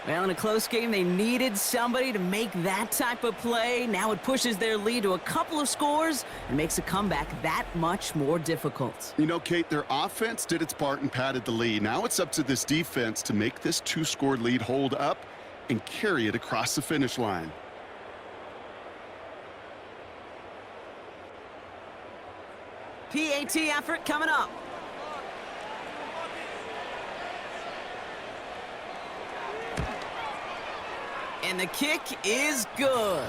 Well, in a close game, they needed somebody to make that type of play. Now it pushes their lead to a couple of scores and makes a comeback that much more difficult. You know, Kate, their offense did its part and padded the lead. Now it's up to this defense to make this 2-score lead hold up and carry it across the finish line. PAT effort coming up. And the kick is good.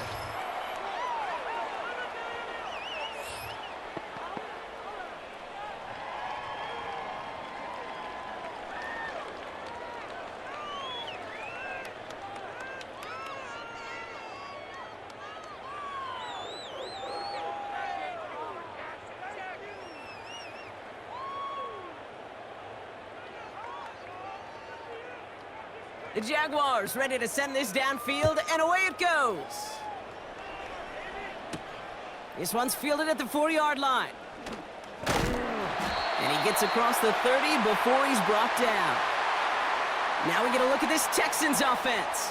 The Jaguars ready to send this downfield, and away it goes. This one's fielded at the 40-yard line. And he gets across the 30 before he's brought down. Now we get a look at this Texans offense.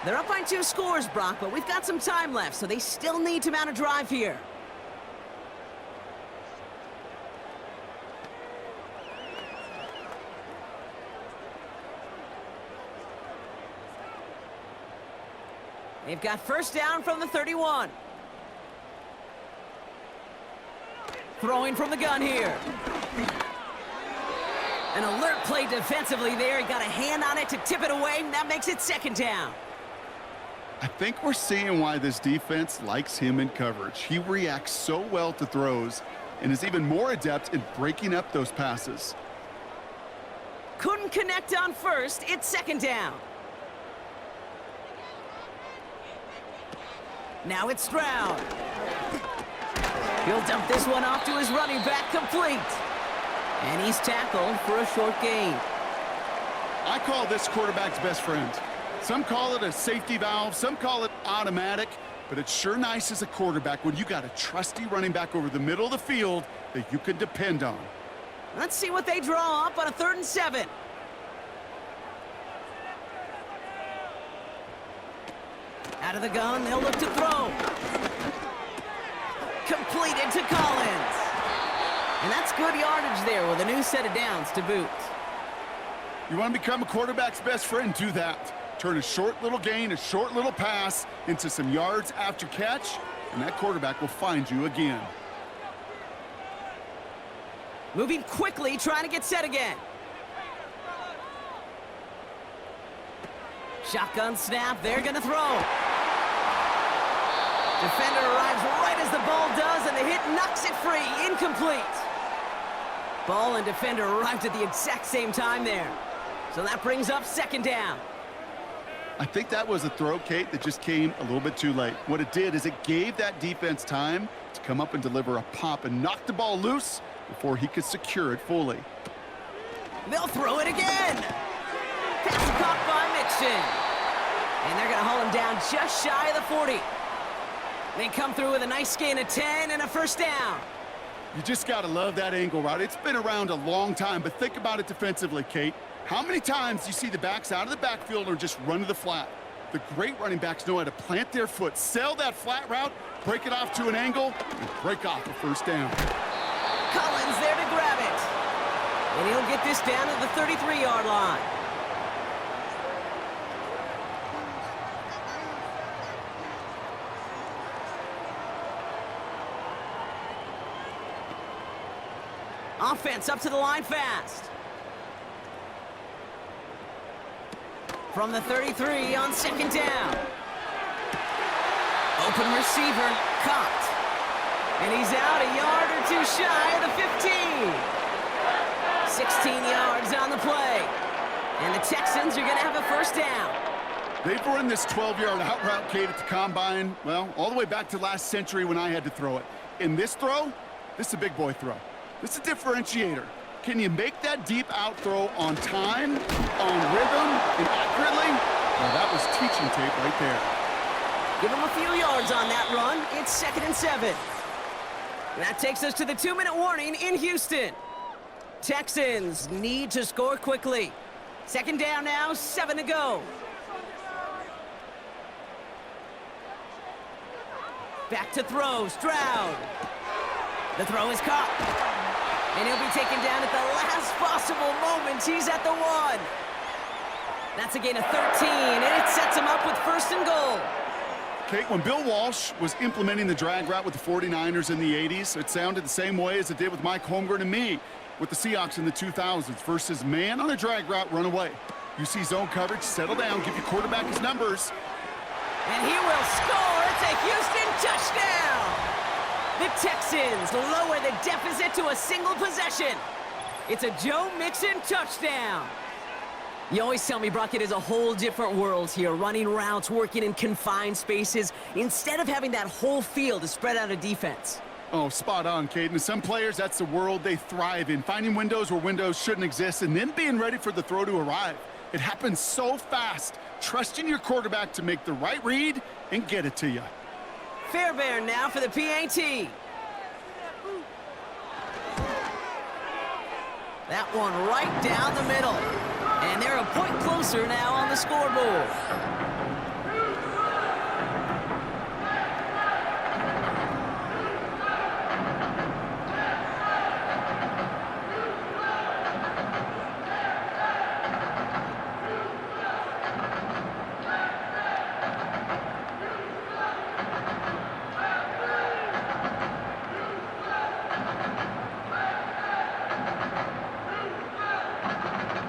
They're up by 2 scores, Brock, but we've got some time left, so they still need to mount a drive here. They've got 1st down from the 31. Throwing from the gun here. An alert play defensively there. He got a hand on it to tip it away, and that makes it 2nd down. I think we're seeing why this defense likes him in coverage. He reacts so well to throws and is even more adept in breaking up those passes. Couldn't connect on 1st. It's 2nd down. Now it's Stroud. He'll dump this one off to his running back, complete. And he's tackled for a short gain. I call this quarterback's best friend. Some call it a safety valve, some call it automatic, but it's sure nice as a quarterback when you got a trusty running back over the middle of the field that you can depend on. Let's see what they draw up on a 3rd and 7. Out of the gun, they'll look to throw. Completed to Collins. And that's good yardage there with a new set of downs to boot. You want to become a quarterback's best friend? Do that. Turn a short little gain, a short little pass into some yards after catch, and that quarterback will find you again. Moving quickly, trying to get set again. Shotgun snap, they're gonna throw. Defender arrives right as the ball does, and the hit knocks it free. Incomplete. Ball and defender arrived at the exact same time there. So that brings up 2nd down. I think that was a throw, Kate, that just came a little bit too late. What it did is it gave that defense time to come up and deliver a pop and knock the ball loose before he could secure it fully. They'll throw it again. Pass caught by Mixon. And they're going to haul him down just shy of the 40. They come through with a nice gain of 10 and a 1st down. You just got to love that angle route. It's been around a long time, but think about it defensively, Kate. How many times do you see the backs out of the backfield or just run to the flat? The great running backs know how to plant their foot, sell that flat route, break it off to an angle, and break off a 1st down. Collins there to grab it. And he'll get this down at the 33-yard line. Offense up to the line fast. From the 33 on 2nd down. Open receiver, caught. And he's out a yard or two shy of the 15. 16 yards on the play. And the Texans are going to have a first down. They've run this 12-yard out route, Kate, at the combine, well, all the way back to last century when I had to throw it. In this throw, this is a big boy throw. This is a differentiator. Can you make that deep out throw on time, on rhythm, and accurately? Well, that was teaching tape right there. Give him a few yards on that run. It's 2nd and 7. That takes us to the 2-minute warning in Houston. Texans need to score quickly. 2nd down now, 7 to go. Back to throw, Stroud. The throw is caught. And he'll be taken down at the last possible moment. He's at the 1. That's a gain of 13, and it sets him up with 1st and goal. Kate, when Bill Walsh was implementing the drag route with the 49ers in the 80s, it sounded the same way as it did with Mike Holmgren and me with the Seahawks in the 2000s versus man on a drag route, run away. You see zone coverage, settle down, give your quarterback his numbers. And he will score. It's a Houston touchdown. The Texans lower the deficit to a single possession. It's a Joe Mixon touchdown. You always tell me, Brock, it is a whole different world here, running routes, working in confined spaces, instead of having that whole field to spread out a defense. Oh, spot on, Caden. Some players, that's the world they thrive in, finding windows where windows shouldn't exist and then being ready for the throw to arrive. It happens so fast, trusting your quarterback to make the right read and get it to you. Fairbairn now for the PAT. That one right down the middle. And they're a point closer now on the scoreboard.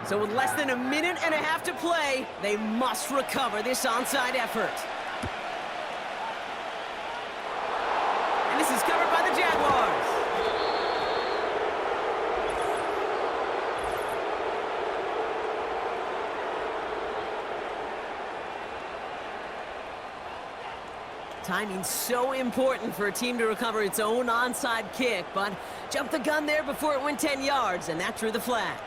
So with less than a minute and a half to play, they must recover this onside effort. And this is covered by the Jaguars. Timing's so important for a team to recover its own onside kick, but jumped the gun there before it went 10 yards, and that drew the flag.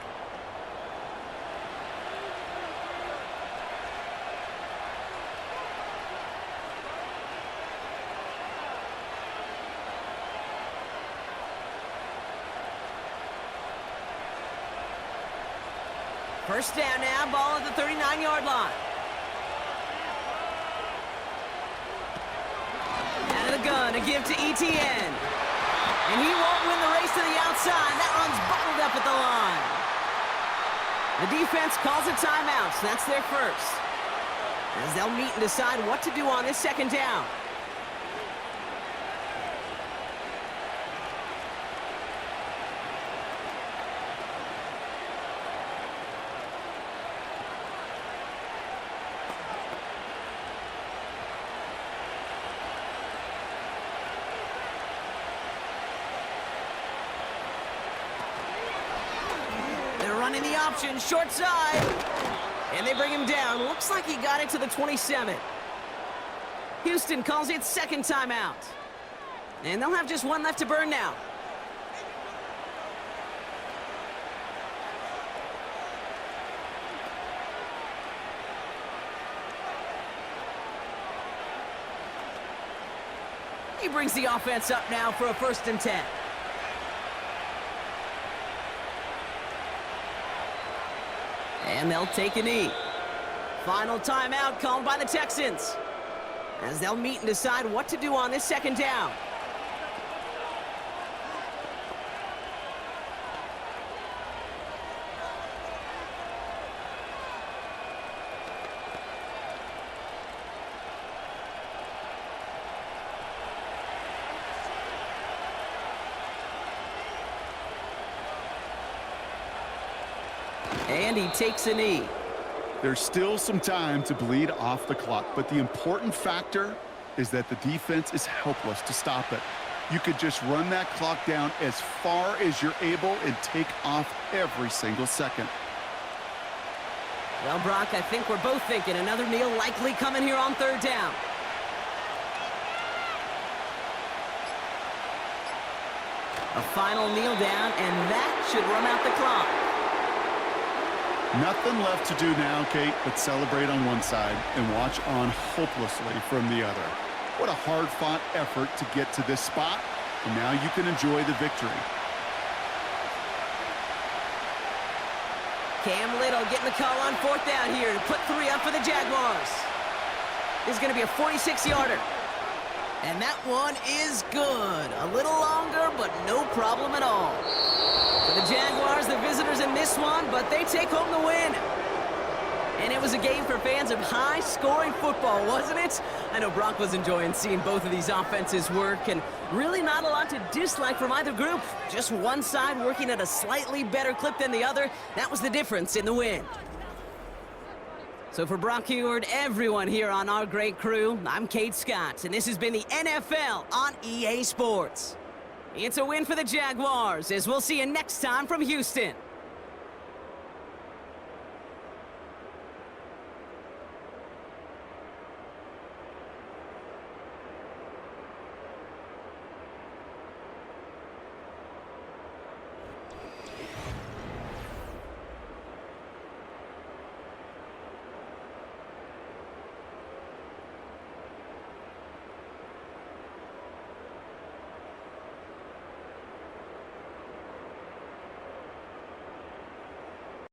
First down now, ball at the 39-yard line. Out of the gun, a give to ETN. And he won't win the race to the outside. That run's bottled up at the line. The defense calls a timeout, so that's their first. As they'll meet and decide what to do on this 2nd down. Running the option, short side. And they bring him down. Looks like he got it to the 27. Houston calls it 2nd timeout. And they'll have just one left to burn now. He brings the offense up now for a 1st and 10. And they'll take a knee. Final timeout called by the Texans, as they'll meet and decide what to do on this 2nd down. And he takes a knee. There's still some time to bleed off the clock, but the important factor is that the defense is helpless to stop it. you could just run that clock down as far as you're able and take off every single second. Well, Brock, I think we're both thinking another kneel likely coming here on third down. A final kneel down, and that should run out the clock. Nothing left to do now, Kate, but celebrate on one side and watch on hopelessly from the other. What a hard-fought effort to get to this spot, and now you can enjoy the victory. Cam Little getting the call on fourth down here to put 3 up for the Jaguars. This is going to be a 46-yarder. And that one is good. A little longer, but no problem at all. For the Jaguars, the visitors in this one, but they take home the win. And it was a game for fans of high-scoring football, wasn't it? I know Brock was enjoying seeing both of these offenses work, and really not a lot to dislike from either group. Just one side working at a slightly better clip than the other. That was the difference in the win. So for Brock Heward, everyone here on our great crew, I'm Kate Scott, and this has been the NFL on EA Sports. It's a win for the Jaguars, as we'll see you next time from Houston.